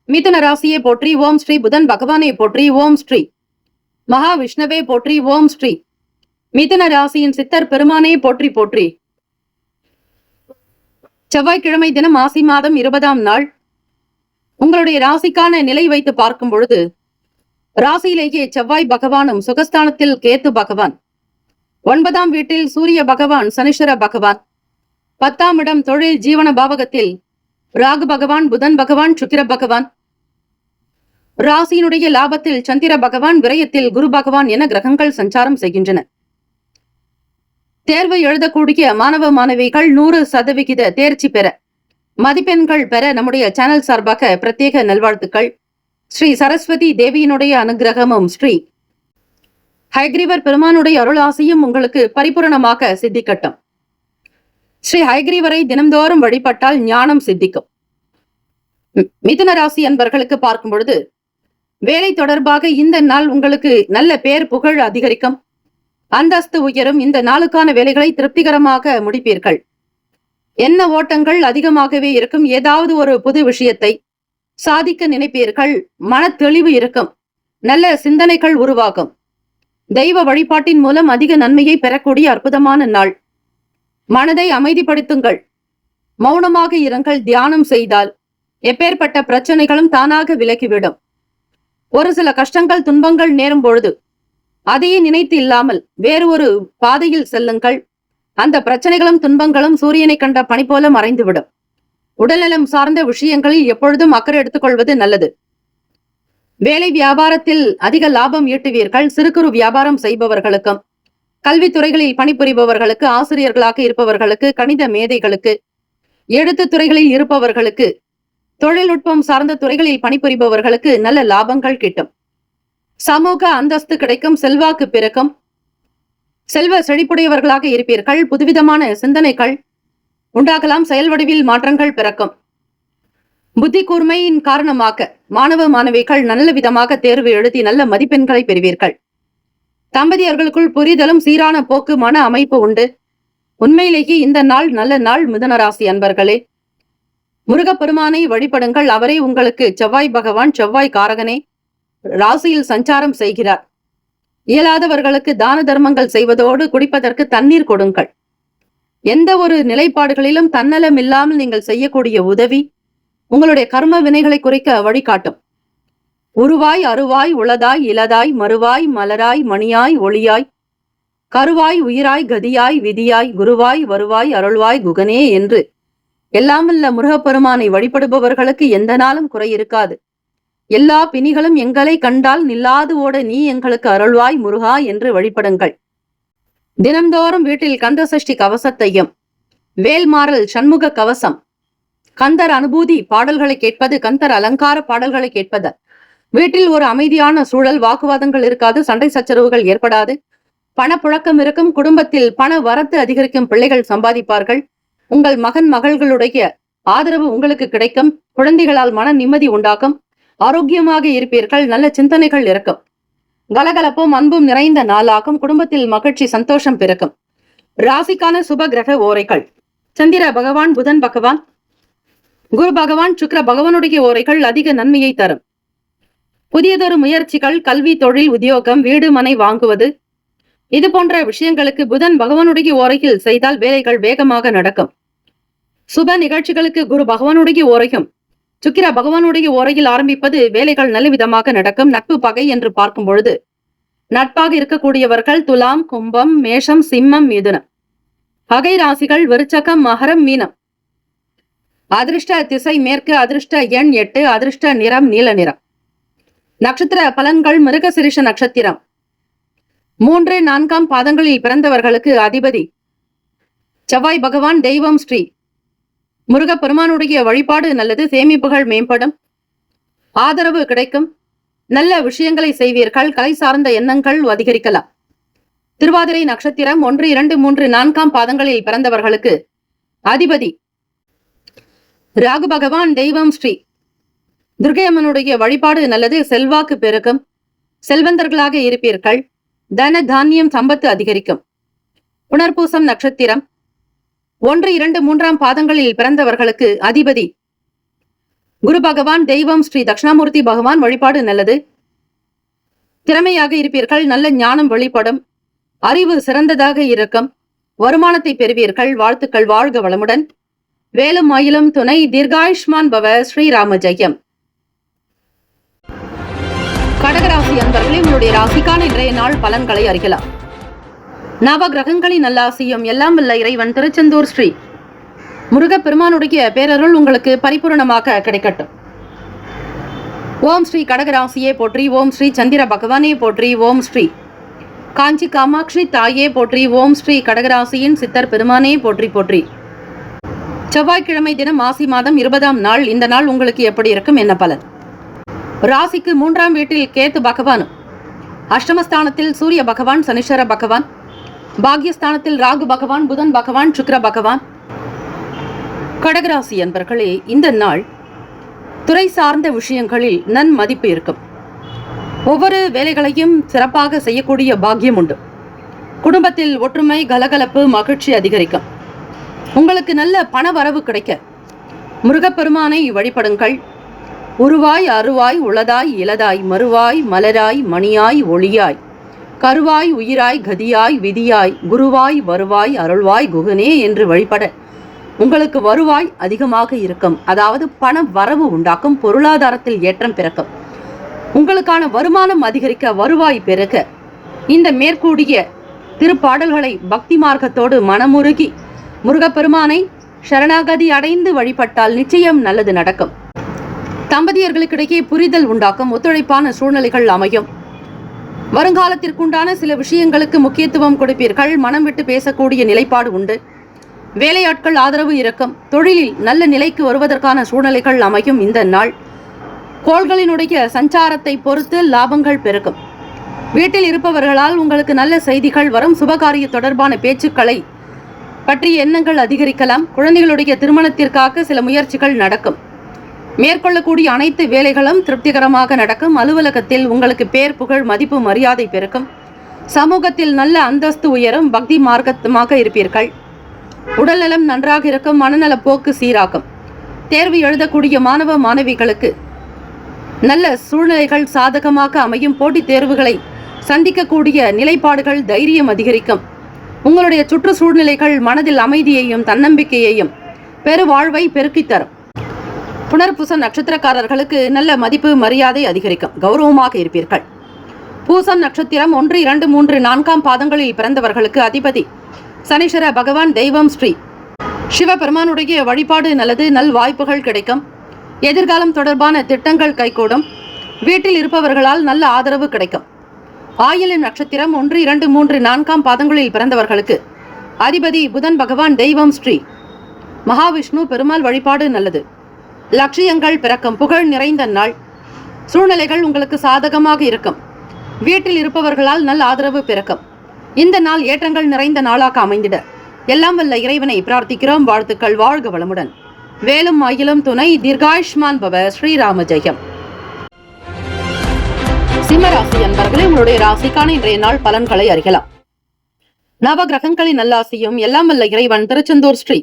மிதுன ராசியை போற்றி. ஓம் ஸ்ரீ புதன் பகவானை போற்றி. ஓம் ஸ்ரீ மகா விஷ்ணுவே போற்றி. ஓம் ஸ்ரீ மிதுன ராசியின் சித்தர் பெருமானை போற்றி போற்றி. செவ்வாய்க்கிழமை தினம் ஆசி மாதம் 20ஆம் நாள். உங்களுடைய ராசிக்கான நிலை வைத்து பார்க்கும் பொழுது ராசியிலேயே செவ்வாய் பகவானும், சுகஸ்தானத்தில் கேத்து பகவான், 9ஆம் வீட்டில் சூரிய பகவான், சனீஸ்வர பகவான், 10ஆம் இடம் தொழில் ஜீவன பாவகத்தில் ராகு பகவான், புதன் பகவான், சுக்கிர பகவான், ராசியினுடைய லாபத்தில் சந்திர பகவான், விரயத்தில் குரு பகவான் என கிரகங்கள் சஞ்சாரம் செய்கின்றன. தேர்வு எழுதக்கூடிய மாணவ மாணவிகள் 100% தேர்ச்சி பெற, மதிப்பெண்கள் பெற நம்முடைய சேனல் சார்பாக பிரத்யேக நல்வாழ்த்துக்கள். ஸ்ரீ சரஸ்வதி தேவியினுடைய அனுகிரகமும் ஸ்ரீ ஹயக்ரீவர் பெருமானுடைய அருளாசியும் உங்களுக்கு பரிபூரணமாக சித்திக்கட்டும். ஸ்ரீ ஹயக்ரீவரை தினம்தோறும் வழிபட்டால் ஞானம் சித்திக்கும். மிதுன ராசி அன்பர்களுக்கு பார்க்கும் பொழுது வேலை தொடர்பாக இந்த நாள் உங்களுக்கு நல்ல பேர் புகழ் அதிகரிக்கும், அந்தஸ்து உயரும். இந்த நாளுக்கான வேலைகளை திருப்திகரமாக முடிப்பீர்கள். என்ன ஓட்டங்கள் அதிகமாகவே இருக்கும். ஏதாவது ஒரு புது விஷயத்தை சாதிக்க நினைப்பீர்கள். மன தெளிவு இருக்கும். நல்ல சிந்தனைகள் உருவாகும். தெய்வ வழிபாட்டின் மூலம் அதிக நன்மையை பெறக்கூடிய அற்புதமான நாள். மனதை அமைதிப்படுத்துங்கள். மௌனமாக இருங்கள். தியானம் செய்தால் எப்பேற்பட்ட பிரச்சனைகளும் தானாக விலகிவிடும். ஒரு சில கஷ்டங்கள் துன்பங்கள் நேரும் பொழுது அதையே நினைத்து இல்லாமல் வேறு ஒரு பாதையில் செல்லுங்கள். அந்த பிரச்சனைகளும் துன்பங்களும் சூரியனை கண்ட பனி போல மறைந்துவிடும். உடல்நலம் சார்ந்த விஷயங்களில் எப்பொழுதும் அக்கறை எடுத்துக்கொள்வது நல்லது. வேலை வியாபாரத்தில் அதிக லாபம் ஈட்டுவீர்கள். சிறு குறு வியாபாரம் செய்பவர்களுக்கும், கல்வித்துறைகளில் பணிபுரிபவர்களுக்கு, ஆசிரியர்களாக இருப்பவர்களுக்கு, கணித மேதைகளுக்கு, எழுத்து துறைகளில் இருப்பவர்களுக்கு, தொழில்நுட்பம் சார்ந்த துறைகளில் பணிபுரிபவர்களுக்கு நல்ல லாபங்கள் கிட்டும். சமூக அந்தஸ்து கிடைக்கும். செல்வாக்கு பிறக்கும். செல்வ செழிப்புடையவர்களாக இருப்பீர்கள். புதுவிதமான சிந்தனைகள் உண்டாகலாம். செயல் வடிவில் மாற்றங்கள் பிறக்கும். புத்தி கூர்மையின் காரணமாக மாணவ மாணவிகள் நல்ல விதமாக தேர்வு எழுதி நல்ல மதிப்பெண்களை பெறுவீர்கள். தம்பதியர்களுக்குள் புரிதலும் சீரான போக்கு மன அமைப்பு உண்டு. உண்மையிலேயே இந்த நாள் நல்ல நாள். மிதுன ராசி அன்பர்களே, முருகப்பெருமானை வழிபடுங்கள். அவரே உங்களுக்கு செவ்வாய் பகவான், செவ்வாய் காரகனே. ராசியில் சஞ்சாரம் செய்கிறார். இயலாதவர்களுக்கு தான தர்மங்கள் செய்வதோடு குடிப்பதற்கு தண்ணீர் கொடுங்கள். எந்த ஒரு நிலைப்பாடுகளிலும் தன்னலம் இல்லாமல் நீங்கள் செய்யக்கூடிய உதவி உங்களுடைய கர்ம வினைகளை குறைக்க வழிகாட்டும். உருவாய் அருவாய் உளதாய் இலதாய் மறுவாய் மலராய் மணியாய் ஒளியாய் கருவாய் உயிராய் கதியாய் விதியாய் குருவாய் வருவாய் அருள்வாய் குகனே என்று எல்லாமல்ல முருகப்பெருமானை வழிபடுபவர்களுக்கு எந்த நாளும் குறை இருக்காது. எல்லா பிணிகளும் எங்களை கண்டால் நில்லாது ஓட நீ எங்களுக்கு அருள்வாய் முருகா என்று வழிபடுங்கள். தினம்தோறும் வீட்டில் கந்த சஷ்டி கவசத்தையும், வேல்மாறல் சண்முக கவசம், கந்தர் அனுபூதி பாடல்களை கேட்பது, கந்தர் அலங்கார பாடல்களை கேட்பது வீட்டில் ஒரு அமைதியான சூழல். வாக்குவாதங்கள் இருக்காது. சண்டை சச்சரவுகள் ஏற்படாது. பணப்புழக்கம் இருக்கும். குடும்பத்தில் பண வரத்து அதிகரிக்கும். பிள்ளைகள் சம்பாதிப்பார்கள். உங்கள் மகன் மகள்களுடைய ஆதரவு உங்களுக்கு கிடைக்கும். குழந்தைகளால் மன நிம்மதி உண்டாகும். ஆரோக்கியமாக இருப்பீர்கள். நல்ல சிந்தனைகள் இருக்கும். கலகலப்பும் அன்பும் நிறைந்த நாளாகும். குடும்பத்தில் மகிழ்ச்சி சந்தோஷம் பிறக்கும். ராசிக்கான சுப கிரக ஓரைகள்: சந்திர பகவான், புதன் பகவான், குரு பகவான், சுக்கிர பகவானுடைய ஓரைகள் அதிக நன்மையை தரும். புதியதொரு முயற்சிகள், கல்வி, தொழில், உத்தியோகம், வீடு மனை வாங்குவது இது போன்ற விஷயங்களுக்கு புதன் பகவானுடைய ஓரையில் செய்தால் வேலைகள் வேகமாக நடக்கும். சுப நிகழ்ச்சிகளுக்கு குரு பகவானுடைய ஓரையும் சுக்கிர பகவானுடைய ஓரையில் ஆரம்பிப்பது வேலைகள் நல்ல விதமாக நடக்கும். நட்பு பகை என்று பார்க்கும் பொழுது நட்பாக இருக்கக்கூடியவர்கள் துலாம், கும்பம், மேஷம், சிம்மம், மிதுனம். பகை ராசிகள் விருச்சகம், மகரம், மீனம். அதிர்ஷ்ட திசை மேற்கு. அதிர்ஷ்ட எண் 8. அதிர்ஷ்ட நிறம் நீல நிறம். நட்சத்திர பலன்கள்: மிருகசிரிஷ நட்சத்திரம் 3, 4 பாதங்களில் பிறந்தவர்களுக்கு அதிபதி செவ்வாய் பகவான். தெய்வம் ஸ்ரீ முருகப்பெருமானுடைய வழிபாடு நல்லது. சேமிப்புகள் மேம்படும். ஆதரவு கிடைக்கும். நல்ல விஷயங்களை செய்வீர்கள். கலை சார்ந்த எண்ணங்கள் அதிகரிக்கலாம். திருவாதிரை நட்சத்திரம் 1, 2, 3, 4 பாதங்களில் பிறந்தவர்களுக்கு அதிபதி ராகு பகவான். தெய்வம் ஸ்ரீ துர்க்கையம்மனுடைய வழிபாடு நல்லது. செல்வாக்கு பெருகும். செல்வந்தர்களாக இருப்பீர்கள். தன தானியம் சம்பத்து அதிகரிக்கும். புனர்பூசம் நட்சத்திரம் 1, 2, 3 பாதங்களில் பிறந்தவர்களுக்கு அதிபதி குரு பகவான். தெய்வம் ஸ்ரீ தட்சிணாமூர்த்தி பகவான். வழிபாடு நல்லது. திறமையாக இருப்பீர்கள். நல்ல ஞானம் வெளிப்படும். அறிவு சிறந்ததாக இருக்கும். வருமானத்தை பெறுவீர்கள். வாழ்த்துக்கள். வாழ்க வளமுடன். வேலும் ஆயிலும் துணை. தீர்காயுஷ்மான் பவ. ஸ்ரீராம ஜெயம். கடகராசி அன்பர்களே, உங்களுடைய ராசிக்கான இன்றைய நாள் பலன்களை அறியலாம். நவ கிரகங்களின் நல்லாசியும் எல்லாம் வல்ல இறைவன் திருச்செந்தூர் ஸ்ரீ முருகப்பெருமானுடைய பேரருள் உங்களுக்கு பரிபூர்ணமாக கிடைக்கட்டும். ஓம் ஸ்ரீ கடகராசியே போற்றி. ஓம் ஸ்ரீ சந்திர பகவானே போற்றி. ஓம் ஸ்ரீ காஞ்சி காமாட்சி தாயே போற்றி. ஓம் ஸ்ரீ கடகராசியின் சித்தர் பெருமானே போற்றி போற்றி. செவ்வாய்க்கிழமை தினம் மாசி மாதம் 20ஆம் நாள். இந்த நாள் உங்களுக்கு எப்படி இருக்கும், என்ன பலன்? ராசிக்கு 3ஆம் வீட்டில் கேத்து பகவான், அஷ்டமஸ்தானத்தில் சூரிய பகவான், சனீஸ்வர பகவான், பாக்யஸ்தானத்தில் ராகு பகவான், புதன் பகவான், சுக்கிர பகவான். கடகராசி என்பர்களே, இந்த நாள் துறை சார்ந்த விஷயங்களில் நன்மதிப்பு இருக்கும். ஒவ்வொரு வேலைகளையும் சிறப்பாக செய்யக்கூடிய பாக்கியம் உண்டு. குடும்பத்தில் ஒற்றுமை, கலகலப்பு, மகிழ்ச்சி அதிகரிக்கும். உங்களுக்கு நல்ல பண வரவு கிடைக்க முருகப்பெருமானை வழிபடுங்கள். உருவாய் அருவாய் உளதாய் இலதாய் மறுவாய் மலராய் மணியாய் ஒளியாய் கருவாய் உயிராய் கதியாய் விதியாய் குருவாய் வருவாய் அருள்வாய் குகனே என்று வழிபட உங்களுக்கு வருவாய் அதிகமாக இருக்கும். அதாவது பண வரவு உண்டாக்கும், பொருளாதாரத்தில் ஏற்றம் பிறக்கும். உங்களுக்கான வருமானம் அதிகரிக்க, வருவாய் பெருக இந்த மேற்கூடிய திருப்பாடல்களை பக்தி மார்க்கத்தோடு மனமுருகி முருகப்பெருமானை சரணாகதி அடைந்து வழிபட்டால் நிச்சயம் நல்லது நடக்கும். தம்பதியர்களுக்கிடையே புரிதல் உண்டாக்கும், ஒத்துழைப்பான சூழ்நிலைகள் அமையும். வருங்காலத்திற்குண்டான சில விஷயங்களுக்கு முக்கியத்துவம் கொடுப்பீர்கள். மனம் விட்டு பேசக்கூடிய நிலைப்பாடு உண்டு. வேலையாட்கள் ஆதரவு இருக்கும். தொழிலில் நல்ல நிலைக்கு வருவதற்கான சூழ்நிலைகள் அமையும். இந்த நாள் கோள்களினுடைய சஞ்சாரத்தை பொறுத்து லாபங்கள் பெருக்கும். வீட்டில் இருப்பவர்களால் உங்களுக்கு நல்ல செய்திகள் வரும். சுபகாரிய தொடர்பான பேச்சுக்களை பற்றிய எண்ணங்கள் அதிகரிக்கலாம். குழந்தைகளுடைய திருமணத்திற்காக சில முயற்சிகள் நடக்கும். மேற்கொள்ளக்கூடிய அனைத்து வேலைகளும் திருப்திகரமாக நடக்கும். அலுவலகத்தில் உங்களுக்கு பேர், புகழ், மதிப்பு, மரியாதை பெருக்கும். சமூகத்தில் நல்ல அந்தஸ்து உயரும். பக்தி மார்க்கமாக இருப்பீர்கள். உடல்நலம் நன்றாக இருக்கும். மனநல போக்கு சீராகும். தேர்வு எழுதக்கூடிய மாணவ மாணவிகளுக்கு நல்ல சூழ்நிலைகள் சாதகமாக அமையும். போட்டித் தேர்வுகளை சந்திக்கக்கூடிய நிலைப்பாடுகள் தைரியம் அதிகரிக்கும். உங்களுடைய சுற்று சூழ்நிலைகள் மனதில் அமைதியையும் தன்னம்பிக்கையையும் பெரு வாழ்வை பெருக்கித் தரும். புனர்பூச நட்சத்திரக்காரர்களுக்கு நல்ல மதிப்பு, மரியாதை அதிகரிக்கும். கௌரவமாக இருப்பீர்கள். பூசம் நட்சத்திரம் 1, 2, 3, 4ஆம் பாதங்களில் பிறந்தவர்களுக்கு அதிபதி சனீஸ்வர பகவான். தெய்வம் ஸ்ரீ சிவபெருமானுடைய வழிபாடு நல்லது. நல் வாய்ப்புகள் கிடைக்கும். எதிர்காலம் தொடர்பான திட்டங்கள் கைகூடும். வீட்டில் இருப்பவர்களால் நல்ல ஆதரவு கிடைக்கும். ஆயில்ய நட்சத்திரம் 1, 2, 3, 4ஆம் பாதங்களில் பிறந்தவர்களுக்கு அதிபதி புதன் பகவான். தெய்வம் ஸ்ரீ மகாவிஷ்ணு பெருமாள் வழிபாடு நல்லது. லட்சியங்கள் பிறக்கும். புகழ் நிறைந்த நாள். சூழ்நிலைகள் உங்களுக்கு சாதகமாக இருக்கும். வீட்டில் இருப்பவர்களால் நல்ல ஆதரவு பிறக்கும். இந்த நாள் ஏற்றங்கள் நிறைந்த நாளாக அமைந்திட எல்லாம் வல்ல இறைவனை பிரார்த்திக்கிறோம். வாழ்த்துக்கள். வாழ்க வளமுடன். வேலும் ஆயிலும் துணை. தீர்காயுஷ்மான் பவ. ஸ்ரீராம ஜெயம். சிம்மராசி அன்பர்களே, உங்களுடைய ராசிக்கான இன்றைய நாள் பலன்களை அறியலாம். நவ கிரகங்களின் நல்லாசியும் எல்லாம் வல்ல இறைவன் திருச்செந்தூர் ஸ்ரீ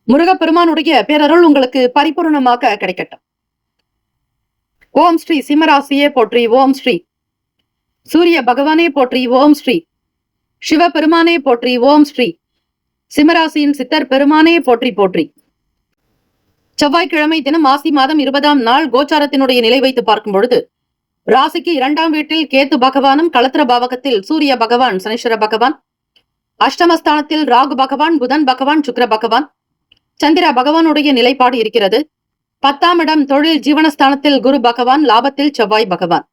முருகப்பெருமானுடைய பேரருள் உங்களுக்கு பரிபூர்ணமாக கிடைக்கட்டும். ஓம் ஸ்ரீ சிம்மராசியே போற்றி. ஓம் ஸ்ரீ சூரிய பகவானே போற்றி. ஓம் ஸ்ரீ சிவபெருமானே போற்றி. ஓம் ஸ்ரீ சிம்மராசியின் சித்தர் பெருமானே போற்றி போற்றி. செவ்வாய்க்கிழமை தினம் மாசி மாதம் 20ஆம் நாள். கோச்சாரத்தினுடைய நிலை வைத்து பார்க்கும் பொழுது ராசிக்கு 2ஆம் வீட்டில் கேத்து பகவானும், களத்திர பாவகத்தில் சூரிய பகவான், சனீஸ்வர பகவான், அஷ்டமஸ்தானத்தில் ராகு பகவான், புதன் பகவான், சுக்கிர பகவான், சந்திர பகவானுடைய நிலைப்பாடு இருக்கிறது. 10ஆம் இடம் தொழில் ஜீவனஸ்தானத்தில் குரு பகவான், லாபத்தில் செவ்வாய் பகவான்.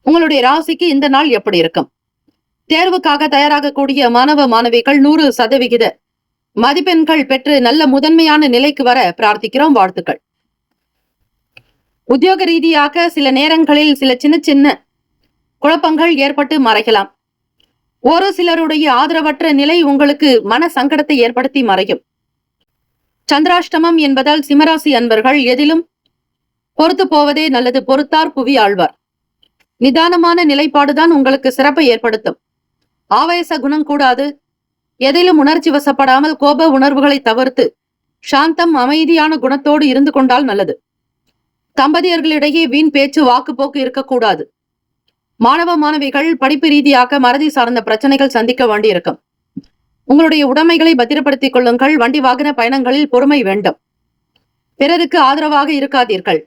உங்களுடைய ராசிக்கு இந்த நாள் எப்படி இருக்கும்? தேர்வுக்காக தயாராகக்கூடிய மாணவ மாணவிகள் 100% மதிப்பெண்கள் பெற்று நல்ல முதன்மையான நிலைக்கு வர பிரார்த்திக்கிறோம். வாழ்த்துக்கள். உத்தியோக ரீதியாக சில நேரங்களில் சில சின்ன சின்ன குழப்பங்கள் ஏற்பட்டு மறைக்கலாம். ஒரு சிலருடைய ஆதரவற்ற நிலை உங்களுக்கு மன சங்கடத்தை ஏற்படுத்தி மறையும். சந்திராஷ்டமம் என்பதால் சிம்மராசி அன்பர்கள் எதிலும் பொறுத்து போவதே நல்லது. பொறுத்தார் புவி ஆழ்வார். நிதானமான நிலைப்பாடுதான் உங்களுக்கு சிறப்பை ஏற்படுத்தும். ஆவேச குணம் கூடாது. எதிலும் உணர்ச்சி வசப்படாமல் கோப உணர்வுகளை தவிர்த்து சாந்தம், அமைதியான குணத்தோடு இருந்து கொண்டால் நல்லது. தம்பதியர்களிடையே வீண் பேச்சு, வாக்குப்போக்கு இருக்கக்கூடாது. மாணவ மாணவிகள் படிப்பு ரீதியாக மறதி சார்ந்த பிரச்சனைகள் சந்திக்க வேண்டியிருக்கும். உங்களுடைய உடைமைகளை பத்திரப்படுத்திக் கொள்ளுங்கள். வண்டி வாகன பயணங்களில் பொறுமை வேண்டும். பிறருக்கு ஆதரவாக இருக்காதீர்கள்.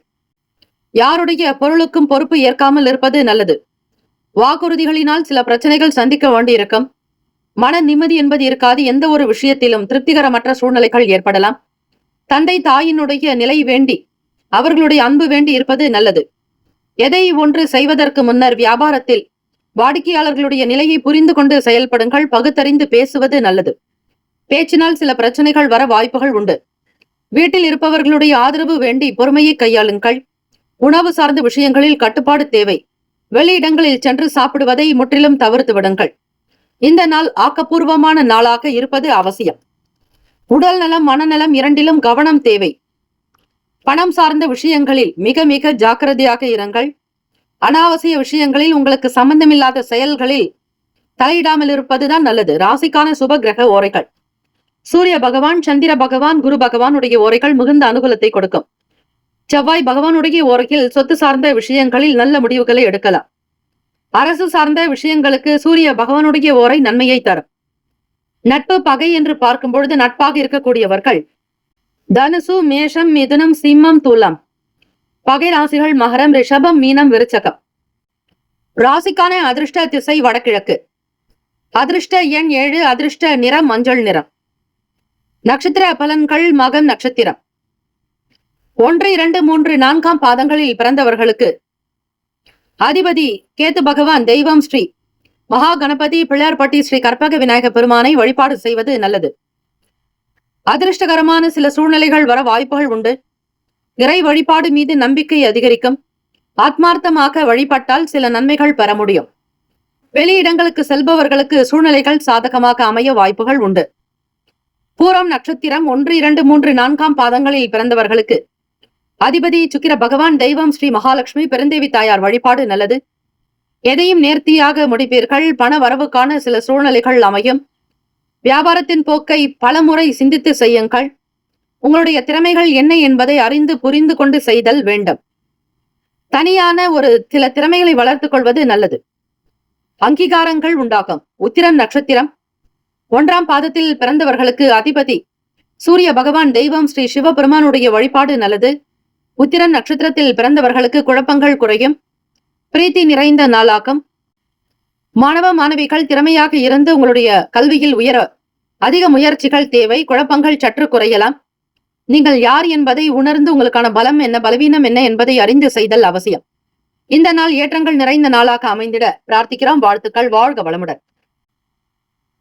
யாருடைய பொருளுக்கும் பொறுப்பு ஏற்காமல் இருப்பது நல்லது. வாக்குறுதிகளினால் சில பிரச்சனைகள் சந்திக்க வேண்டியிருக்கும். மன நிம்மதி என்பது இருக்காது. எந்த ஒரு விஷயத்திலும் திருப்திகரமற்ற சூழ்நிலைகள் ஏற்படலாம். தந்தை தாயினுடைய நிலை வேண்டி அவர்களுடைய அன்பு வேண்டி இருப்பது நல்லது. எதை ஒன்று செய்வதற்கு முன்னர் வியாபாரத்தில் வாடிக்கையாளர்களுடைய நிலையை புரிந்து கொண்டு செயல்படுங்கள். பகுத்தறிந்து பேசுவது நல்லது. பேச்சினால் சில பிரச்சனைகள் வர வாய்ப்புகள் உண்டு. வீட்டில் இருப்பவர்களுடைய ஆதரவு வேண்டி பொறுமையை கையாளுங்கள். உணவு சார்ந்த விஷயங்களில் கட்டுப்பாடு தேவை. வெளியிடங்களில் சென்று சாப்பிடுவதை முற்றிலும் தவிர்த்து விடுங்கள். இந்த நாள் ஆக்கப்பூர்வமான நாளாக இருப்பது அவசியம். உடல் நலம் மனநலம் இரண்டிலும் கவனம் தேவை. பணம் சார்ந்த விஷயங்களில் மிக மிக ஜாக்கிரதையாக இருங்கள். அனாவசிய விஷயங்களில் உங்களுக்கு சம்பந்தமில்லாத செயல்களில் தலையிடாமல் இருப்பதுதான் நல்லது. ராசிக்கான சுப கிரக ஓரைகள். சூரிய பகவான், சந்திர பகவான், குரு பகவானுடைய ஓரைகள் மிகுந்த அனுகூலத்தை கொடுக்கும். செவ்வாய் பகவானுடைய ஓரையில் சொத்து சார்ந்த விஷயங்களில் நல்ல முடிவுகளை எடுக்கலாம். அரசு சார்ந்த விஷயங்களுக்கு சூரிய பகவானுடைய ஓரை நன்மையை தரும். நட்பு பகை என்று பார்க்கும் பொழுது நட்பாக இருக்கக்கூடியவர்கள் தனுசு, மேஷம், மிதுனம், சிம்மம், துலாம். பகை ராசிகள் மகரம், ரிஷபம், மீனம், விருச்சகம். ராசிக்கான அதிர்ஷ்ட திசை வடகிழக்கு. அதிர்ஷ்ட எண் 7. அதிர்ஷ்ட நிறம் மஞ்சள் நிறம். நட்சத்திர பலன்கள் மகம் நட்சத்திரம். 1, 2, 3, 4 பாதங்களில் பிறந்தவர்களுக்கு அதிபதி கேத்து பகவான். தெய்வம் ஸ்ரீ மகா கணபதி பிள்ளையார்பட்டி ஸ்ரீ கற்பக விநாயக பெருமானை வழிபாடு செய்வது நல்லது. அதிர்ஷ்டகரமான சில சூழ்நிலைகள் வர வாய்ப்புகள் உண்டு. இறை வழிபாடு மீது நம்பிக்கை அதிகரிக்கும். ஆத்மார்த்தமாக வழிபட்டால் சில நன்மைகள் பெற முடியும். வெளியிடங்களுக்கு செல்பவர்களுக்கு சூழ்நிலைகள் சாதகமாக அமைய வாய்ப்புகள் உண்டு. பூரம் நட்சத்திரம் 1, 2, 3, 4 பாதங்களில் பிறந்தவர்களுக்கு அதிபதி சுக்கிர பகவான். தெய்வம் ஸ்ரீ மகாலட்சுமி பெருந்தேவி தாயார் வழிபாடு நல்லது. எதையும் நேர்த்தியாக முடிப்பீர்கள். பண வரவுக்கான சில சூழ்நிலைகள் அமையும். வியாபாரத்தின் போக்கை பலமுறை சிந்தித்து செய்யுங்கள். உங்களுடைய திறமைகள் என்ன என்பதை அறிந்து புரிந்து கொண்டு செய்தல் வேண்டும். தனியான ஒரு சில திறமைகளை வளர்த்துக் கொள்வது நல்லது. அங்கீகாரங்கள் உண்டாகும். உத்திரம் நட்சத்திரம் 1 பாதத்தில் பிறந்தவர்களுக்கு அதிபதி சூரிய பகவான். தெய்வம் ஸ்ரீ சிவபெருமானுடைய வழிபாடு நல்லது. உத்திரம் நட்சத்திரத்தில் பிறந்தவர்களுக்கு குழப்பங்கள் குறையும். பிரீத்தி நிறைந்த நாளாகும். மாணவ மாணவிகள் திறமையாக இருந்து உங்களுடைய கல்வியில் உயர அதிக முயற்சிகள் தேவை. குழப்பங்கள் சற்று குறையலாம். நீங்கள் யார் என்பதை உணர்ந்து உங்களுக்கான பலம் என்ன பலவீனம் என்ன என்பதை அறிந்து செய்தல் அவசியம். இந்த நாள் ஏற்றங்கள் நிறைந்த நாளாக அமைந்திட பிரார்த்திக்கிறோம். வாழ்த்துக்கள். வாழ்க வளமுடன்.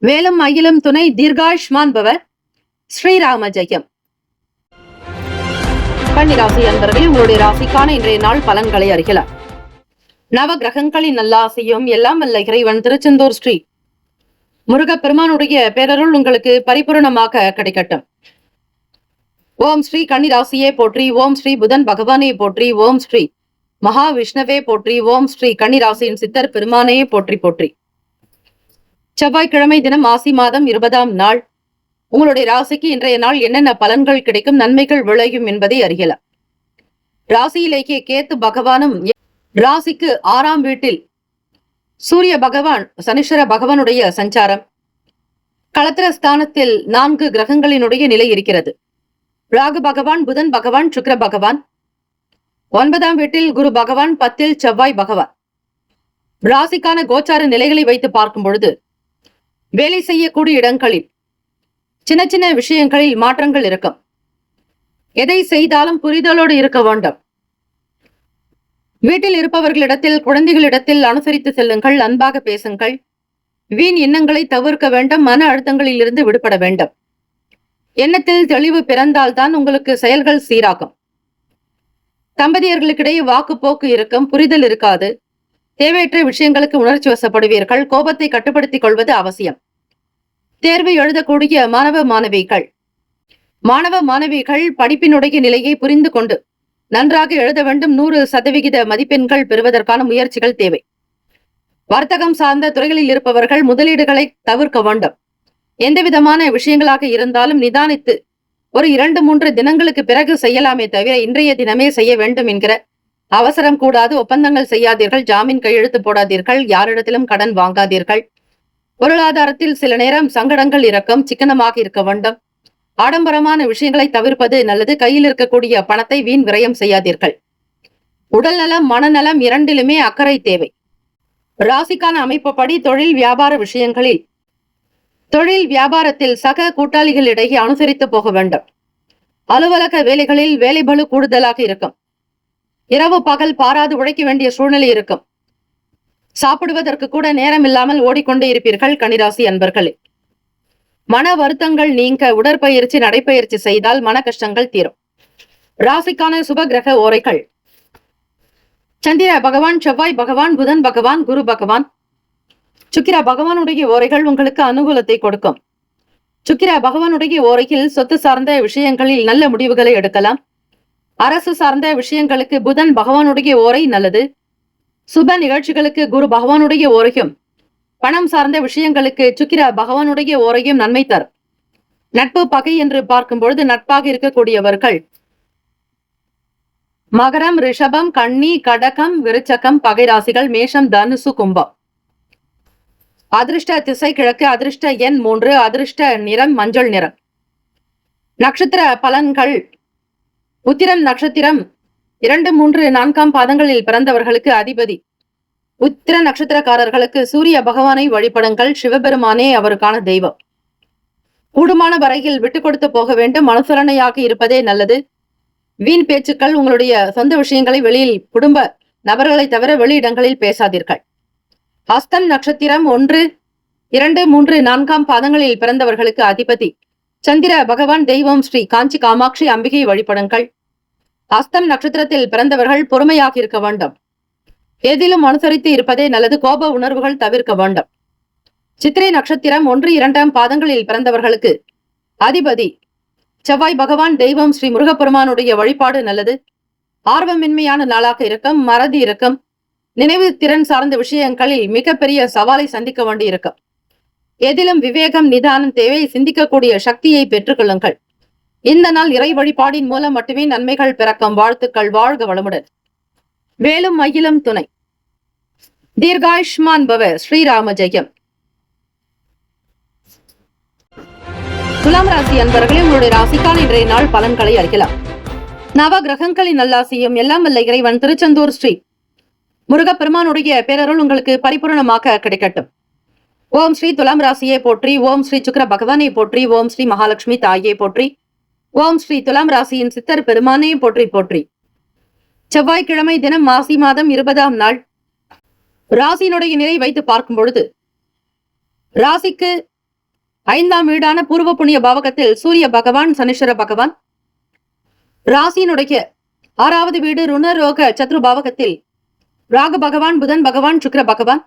வேலும் அகிலும் துணை. தீர்காயுஷ்மான் பவ. ஸ்ரீராம ஜெயம். கன்னிராசி அன்பர்களே, உங்களுடைய ராசிக்கான இன்றைய நாள் பலன்களை அறியலாம். நவ கிரகங்களின் நல்லாசையும் எல்லாம் வல்ல இறைவன் திருச்செந்தூர் ஸ்ரீ முருகப்பெருமானுடைய பேரருள் உங்களுக்கு பரிபூரணமாக கிடைக்கட்டும். ஓம் ஸ்ரீ கன்னிராசியே போற்றி. ஓம் ஸ்ரீ புதன் பகவானே போற்றி. ஓம் ஸ்ரீ மகாவிஷ்ணவே போற்றி. ஓம் ஸ்ரீ கன்னிராசியின் சித்தர் பெருமானையே போற்றி போற்றி. செவ்வாய்க்கிழமை தினம் ஆசி மாதம் 20ஆம் நாள். உங்களுடைய ராசிக்கு இன்றைய நாள் என்னென்ன பலன்கள் கிடைக்கும், நன்மைகள் விளையும் என்பதை அறியலாம். ராசியிலேயே கேத்து பகவானும், ராசிக்கு 6ஆம் வீட்டில் சூரிய பகவான் சனீஸ்வர பகவானுடைய சஞ்சாரம், களத்திர ஸ்தானத்தில் 4 கிரகங்களினுடைய நிலை இருக்கிறது. ராகு பகவான், புதன் பகவான், சுக்கிர பகவான். 9ஆம் வீட்டில் குரு பகவான், 10இல் செவ்வாய் பகவான். ராசிக்கான கோச்சார நிலைகளை வைத்து பார்க்கும் பொழுது வேலை செய்யக்கூடிய இடங்களில் சின்ன சின்ன விஷயங்களில் மாற்றங்கள் இருக்கும். எதை செய்தாலும் புரிதலோடு இருக்க வேண்டும். வீட்டில் இருப்பவர்களிடத்தில் குழந்தைகளிடத்தில் அனுசரித்து செல்லுங்கள். அன்பாக பேசுங்கள். வீண் எண்ணங்களை தவிர்க்க வேண்டும். மன அழுத்தங்களில் இருந்து விடுபட வேண்டும். எண்ணத்தில் தெளிவு பிறந்தால்தான் உங்களுக்கு செயல்கள் சீராகும். தம்பதியர்களுக்கிடையே வாக்கு போக்கு இருக்கும். புரிதல் இருக்காது. தேவையற்ற விஷயங்களுக்கு உணர்ச்சி வசப்படுவீர்கள். கோபத்தை கட்டுப்படுத்திக் கொள்வது அவசியம். தேர்வு எழுதக்கூடிய மாணவ மாணவிகள் படிப்பினுடைய நிலையை புரிந்து கொண்டு நன்றாக எழுத வேண்டும். 100% மதிப்பெண்கள் பெறுவதற்கான முயற்சிகள் தேவை. வர்த்தகம் சார்ந்த துறைகளில் இருப்பவர்கள் முதலீடுகளை தவிர்க்க வேண்டும். எந்த விதமான விஷயங்களாக இருந்தாலும் நிதானித்து ஒரு 2-3 தினங்களுக்கு பிறகு செய்யலாமே தவிர இன்றைய தினமே செய்ய வேண்டும் என்கிற அவசரம் கூடாது. ஒப்பந்தங்கள் செய்யாதீர்கள். ஜாமீன் கையெழுத்து போடாதீர்கள். யாரிடத்திலும் கடன் வாங்காதீர்கள். பொருளாதாரத்தில் சில நேரம் சங்கடங்கள் இருக்கும். சிக்கனமாக இருக்க வேண்டும். ஆடம்பரமான விஷயங்களை தவிர்ப்பது நல்லது. கையில் இருக்கக்கூடிய பணத்தை வீண் விரயம் செய்யாதீர்கள். உடல் நலம் மனநலம் இரண்டிலுமே அக்கறை தேவை. ராசிக்கான அமைப்புப்படி தொழில் வியாபாரத்தில் சக கூட்டாளிகளிடையே அனுசரித்து போக வேண்டும். அலுவலக வேலைகளில் வேலைபளு கூடுதலாக இருக்கும். இரவு பகல் பாராது உழைக்க வேண்டிய சூழ்நிலை இருக்கும். சாப்பிடுவதற்கு கூட நேரம் இல்லாமல் ஓடிக்கொண்டே இருப்பீர்கள் கன்னிராசி அன்பர்களே. மன வருத்தங்கள் நீங்க உடற்பயிற்சி நடைப்பயிற்சி செய்தால் மன கஷ்டங்கள் தீரும். ராசிக்கான சுப கிரக ஓரைகள்: சந்திர பகவான், செவ்வாய் பகவான், புதன் பகவான், குரு பகவான். சுக்கிர பகவானுடைய ஓரைகள் உங்களுக்கு அனுகூலத்தை கொடுக்கும். சுக்கிர பகவானுடைய ஓரையில் சொத்து சார்ந்த விஷயங்களில் நல்ல முடிவுகளை எடுக்கலாம். அரசு சார்ந்த விஷயங்களுக்கு புதன் பகவானுடைய ஓரை நல்லது. சுப நிகழ்ச்சிகளுக்கு குரு பகவானுடைய ஓரையும், பணம் சார்ந்த விஷயங்களுக்கு சுக்கிர பகவானுடைய ஓரையும் நன்மை தரும். நட்பு பகை என்று பார்க்கும் பொழுது நட்பாக இருக்கக்கூடியவர்கள் மகரம், ரிஷபம், கன்னி, கடகம், விருச்சகம் பகை ராசிகள், மேஷம், தனுசு, கும்பம். அதிர்ஷ்ட திசை கிழக்கு, அதிர்ஷ்ட எண் 3, அதிர்ஷ்ட நிறம் மஞ்சள் நிறம். நட்சத்திர பலன்கள்: உத்திரம் நட்சத்திரம் 2, 3, 4 பாதங்களில் பிறந்தவர்களுக்கு அதிபதி. உத்திர நட்சத்திரக்காரர்களுக்கு சூரிய பகவானை வழிபடுங்கள். சிவபெருமானே அவருக்கான தெய்வம். கூடுமான வரையில் விட்டு கொடுத்து போக வேண்டும். அனுசரணையாக இருப்பதே நல்லது. வீண் பேச்சுக்கள், உங்களுடைய சொந்த விஷயங்களை வெளியில் குடும்ப நபர்களை தவிர வெளியிடங்களில் பேசாதீர்கள். ஹஸ்தம் நட்சத்திரம் 1, 2, 3, 4 பாதங்களில் பிறந்தவர்களுக்கு அதிபதி சந்திர பகவான். தெய்வம் ஸ்ரீ காஞ்சி காமாட்சி அம்பிகை வழிபடுங்கள். ஹஸ்தம் நட்சத்திரத்தில் பிறந்தவர்கள் பொறுமையாக இருக்க வேண்டும். எதிலும் அனுசரித்து இருப்பதே நல்லது. கோப உணர்வுகள் தவிர்க்க வேண்டும். சித்திரை நட்சத்திரம் 1, 2 பாதங்களில் பிறந்தவர்களுக்கு அதிபதி செவ்வாய் பகவான். தெய்வம் ஸ்ரீ முருகப்பெருமானுடைய வழிபாடு நல்லது. ஆர்வமின்மையான நாளாக இருக்கும். மறதி இருக்கும். நினைவு திறன் சார்ந்த விஷயங்களில் மிகப்பெரிய சவாலை சந்திக்க வேண்டி இருக்கும். எதிலும் விவேகம் நிதானம் தேவை. சிந்திக்கக்கூடிய சக்தியை பெற்றுக்கொள்ளுங்கள். இந்த நாள் இறை வழிபாடின் மூலம் மட்டுமே நன்மைகள் பிறக்கும். வாழ்த்துக்கள். வாழ்க வளமுடன். வேலும் மயிலும் துணை. தீர்காயுஷ்மான் பவ. ஸ்ரீராம ஜெயம். துலாம் ராசி அன்பர்களே, உங்களுடைய ராசிக்கான இன்றைய நாள் பலன்களை அறியலாம். நவ கிரகங்களின் நல்லாசியும் எல்லாம் வல்ல இறைவன் திருச்செந்தூர் ஸ்ரீ முருகப்பெருமானுடைய பேரருள் உங்களுக்கு பரிபூர்ணமாக கிடைக்கட்டும். ஓம் ஸ்ரீ துலாம் ராசியை போற்றி. ஓம் ஸ்ரீ சுக்கிர பகவானை போற்றி. ஓம் ஸ்ரீ மகாலட்சுமி தாயை போற்றி. ஓம் ஸ்ரீ துலாம் ராசியின் சித்தர் பெருமானை போற்றி போற்றி. செவ்வாய்க்கிழமை தினம் மாசி மாதம் 20ஆம் நாள். ராசியினுடைய நிலை வைத்து பார்க்கும் பொழுது ராசிக்கு 5ஆம் வீடான பூர்வ புண்ணிய பாவகத்தில் சூரிய பகவான், சனீஸ்வர பகவான். ராசியினுடைய 6வது வீடு ருணரோக சத்ரு பாவகத்தில் ராகு பகவான், புதன் பகவான், சுக்கிர பகவான்.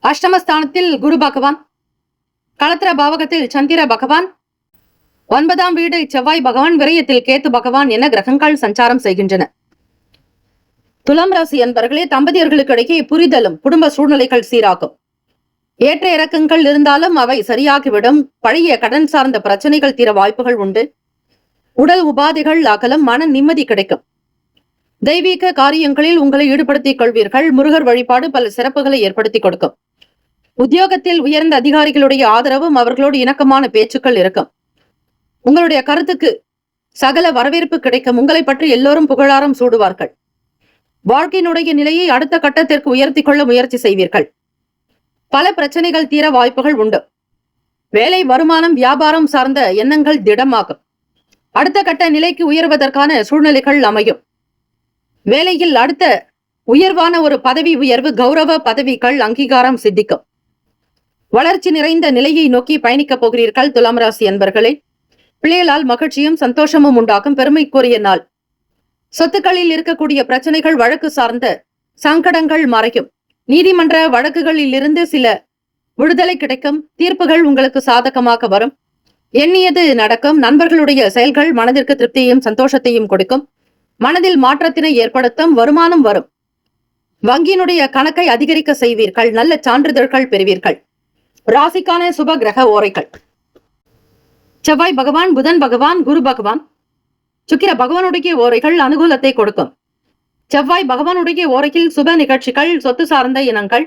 அஷ்டமஸ்தானத்தில் குரு பகவான். களத்திர பாவகத்தில் சந்திர பகவான். 9ஆம் வீடு செவ்வாய் பகவான். விரயத்தில் கேத்து பகவான் என கிரகங்கள் சஞ்சாரம் செய்கின்றன. துலாம் ராசி அன்பர்களே, தம்பதியர்களுக்கு இடையே புரிதலும் குடும்ப சூழ்நிலைகள் சீராகும். ஏற்ற இறக்கங்கள் இருந்தாலும் அவை சரியாகிவிடும். பழைய கடன் சார்ந்த பிரச்சனைகள் தீர வாய்ப்புகள் உண்டு. உடல் உபாதைகள் அகலம். மன நிம்மதி கிடைக்கும். தெய்வீக காரியங்களில் உங்களை ஈடுபடுத்திக் கொள்வீர்கள். முருகர் வழிபாடு பல சிறப்புகளை ஏற்படுத்தி கொடுக்கும். உத்தியோகத்தில் உயர்ந்த அதிகாரிகளுடைய ஆதரவும் அவர்களோடு இணக்கமான பேச்சுக்கள் இருக்கும். உங்களுடைய கருத்துக்கு சகல வரவேற்பு கிடைக்கும். உங்களை பற்றி எல்லோரும் புகழாரம் சூடுவார்கள். வாழ்க்கையினுடைய நிலையை அடுத்த கட்டத்திற்கு உயர்த்தி கொள்ள முயற்சி செய்வீர்கள். பல பிரச்சனைகள் தீர வாய்ப்புகள் உண்டு. வேலை, வருமானம், வியாபாரம் சார்ந்த எண்ணங்கள் திடமாகும். அடுத்த கட்ட நிலைக்கு உயர்வதற்கான சூழ்நிலைகள் அமையும். வேலையில் அடுத்த உயர்வான ஒரு பதவி உயர்வு, கௌரவ பதவிகள், அங்கீகாரம் சித்திக்கும். வளர்ச்சி நிறைந்த நிலையை நோக்கி பயணிக்கப் போகிறீர்கள் துலாம் ராசி அன்பர்களே. பிள்ளைகளால் மகிழ்ச்சியும் சந்தோஷமும் உண்டாகும். பெருமைக்குரிய நாள். சொத்துக்களில் இருக்கக்கூடிய பிரச்சனைகள், வழக்கு சார்ந்த சங்கடங்கள் மறையும். நீதிமன்ற வழக்குகளில் இருந்து சில விடுதலை கிடைக்கும். தீர்ப்புகள் உங்களுக்கு சாதகமாக வரும். எண்ணியது நடக்கும். நண்பர்களுடைய செயல்கள் மனதிற்கு திருப்தியையும் சந்தோஷத்தையும் கொடுக்கும். மனதில் மாற்றத்தினை ஏற்படுத்தும். வருமானம் வரும். வங்கியினுடைய கணக்கை அதிகரிக்க செய்வீர்கள். நல்ல சான்றிதழ்கள் பெறுவீர்கள். ராசிக்கான சுப கிரக ஓரைகள்: செவ்வாய் பகவான், புதன் பகவான், குரு பகவான். சுக்கிர பகவானுடைய ஓரைகள் அனுகூலத்தை கொடுக்கும். செவ்வாய் பகவானுடைய ஓரையில் சுப நிகழ்ச்சிகள், சொத்து சார்ந்த இனங்கள்,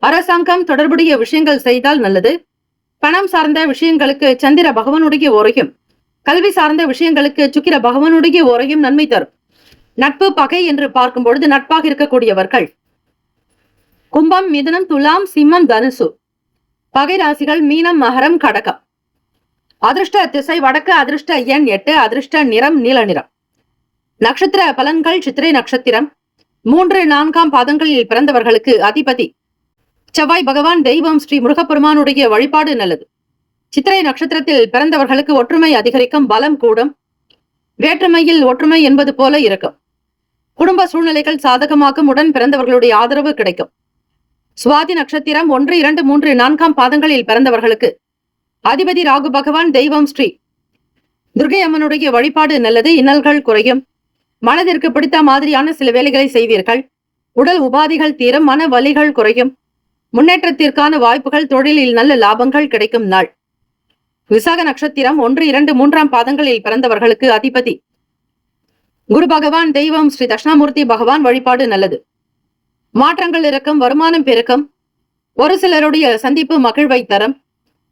அரசாங்கம் தொடர்புடைய விஷயங்கள் செய்தால் நல்லது. பணம் சார்ந்த விஷயங்களுக்கு சந்திர பகவானுடைய ஓரையும், கல்வி சார்ந்த விஷயங்களுக்கு சுக்கிர பகவானுடைய ஓரையும் நன்மை தரும். நட்பு பகை என்று பார்க்கும் பொழுது நட்பாக இருக்கக்கூடியவர்கள் கும்பம், மிதுனம், துலாம், சிம்மம், தனுசு. பகை ராசிகள் மீனம், மகரம், கடகம். அதிர்ஷ்ட திசை வடக்கு. அதிர்ஷ்ட எண் 8. அதிர்ஷ்ட நிறம் நீல நிறம். நட்சத்திர பலன்கள். சித்திரை நட்சத்திரம் 3-4 பாதங்களில் பிறந்தவர்களுக்கு அதிபதி செவ்வாய் பகவான். தெய்வம் ஸ்ரீ முருகப்பெருமானுடைய வழிபாடு நல்லது. சித்திரை நட்சத்திரத்தில் பிறந்தவர்களுக்கு ஒற்றுமை அதிகரிக்கும், பலம் கூடும். வேற்றுமையில் ஒற்றுமை என்பது போல இருக்கும். குடும்ப சூழ்நிலைகள் சாதகமாகும், உடன் பிறந்தவர்களுடைய ஆதரவு கிடைக்கும். சுவாதி நட்சத்திரம் 1, 2, 3, 4 பாதங்களில் பிறந்தவர்களுக்கு அதிபதி ராகு பகவான். தெய்வம் ஸ்ரீ துர்கை அம்மனுடைய வழிபாடு நல்லது. இன்னல்கள் குறையும். மனதிற்கு பிடித்த மாதிரியான சில வேலைகளை செய்வீர்கள். உடல் உபாதிகள் தீரும், மன வலிகள் குறையும். முன்னேற்றத்திற்கான வாய்ப்புகள், தொழிலில் நல்ல லாபங்கள் கிடைக்கும் நாள். விசாக நட்சத்திரம் 1, 2, 3 பாதங்களில் பிறந்தவர்களுக்கு அதிபதி குரு பகவான். தெய்வம் ஸ்ரீ தட்சிணாமூர்த்தி பகவான். வழிபாடு நல்லது. மாற்றங்கள் இருக்கும், வருமானம் பெருக்கும். ஒரு சிலருடைய சந்திப்பு மகிழ்வை தரும்.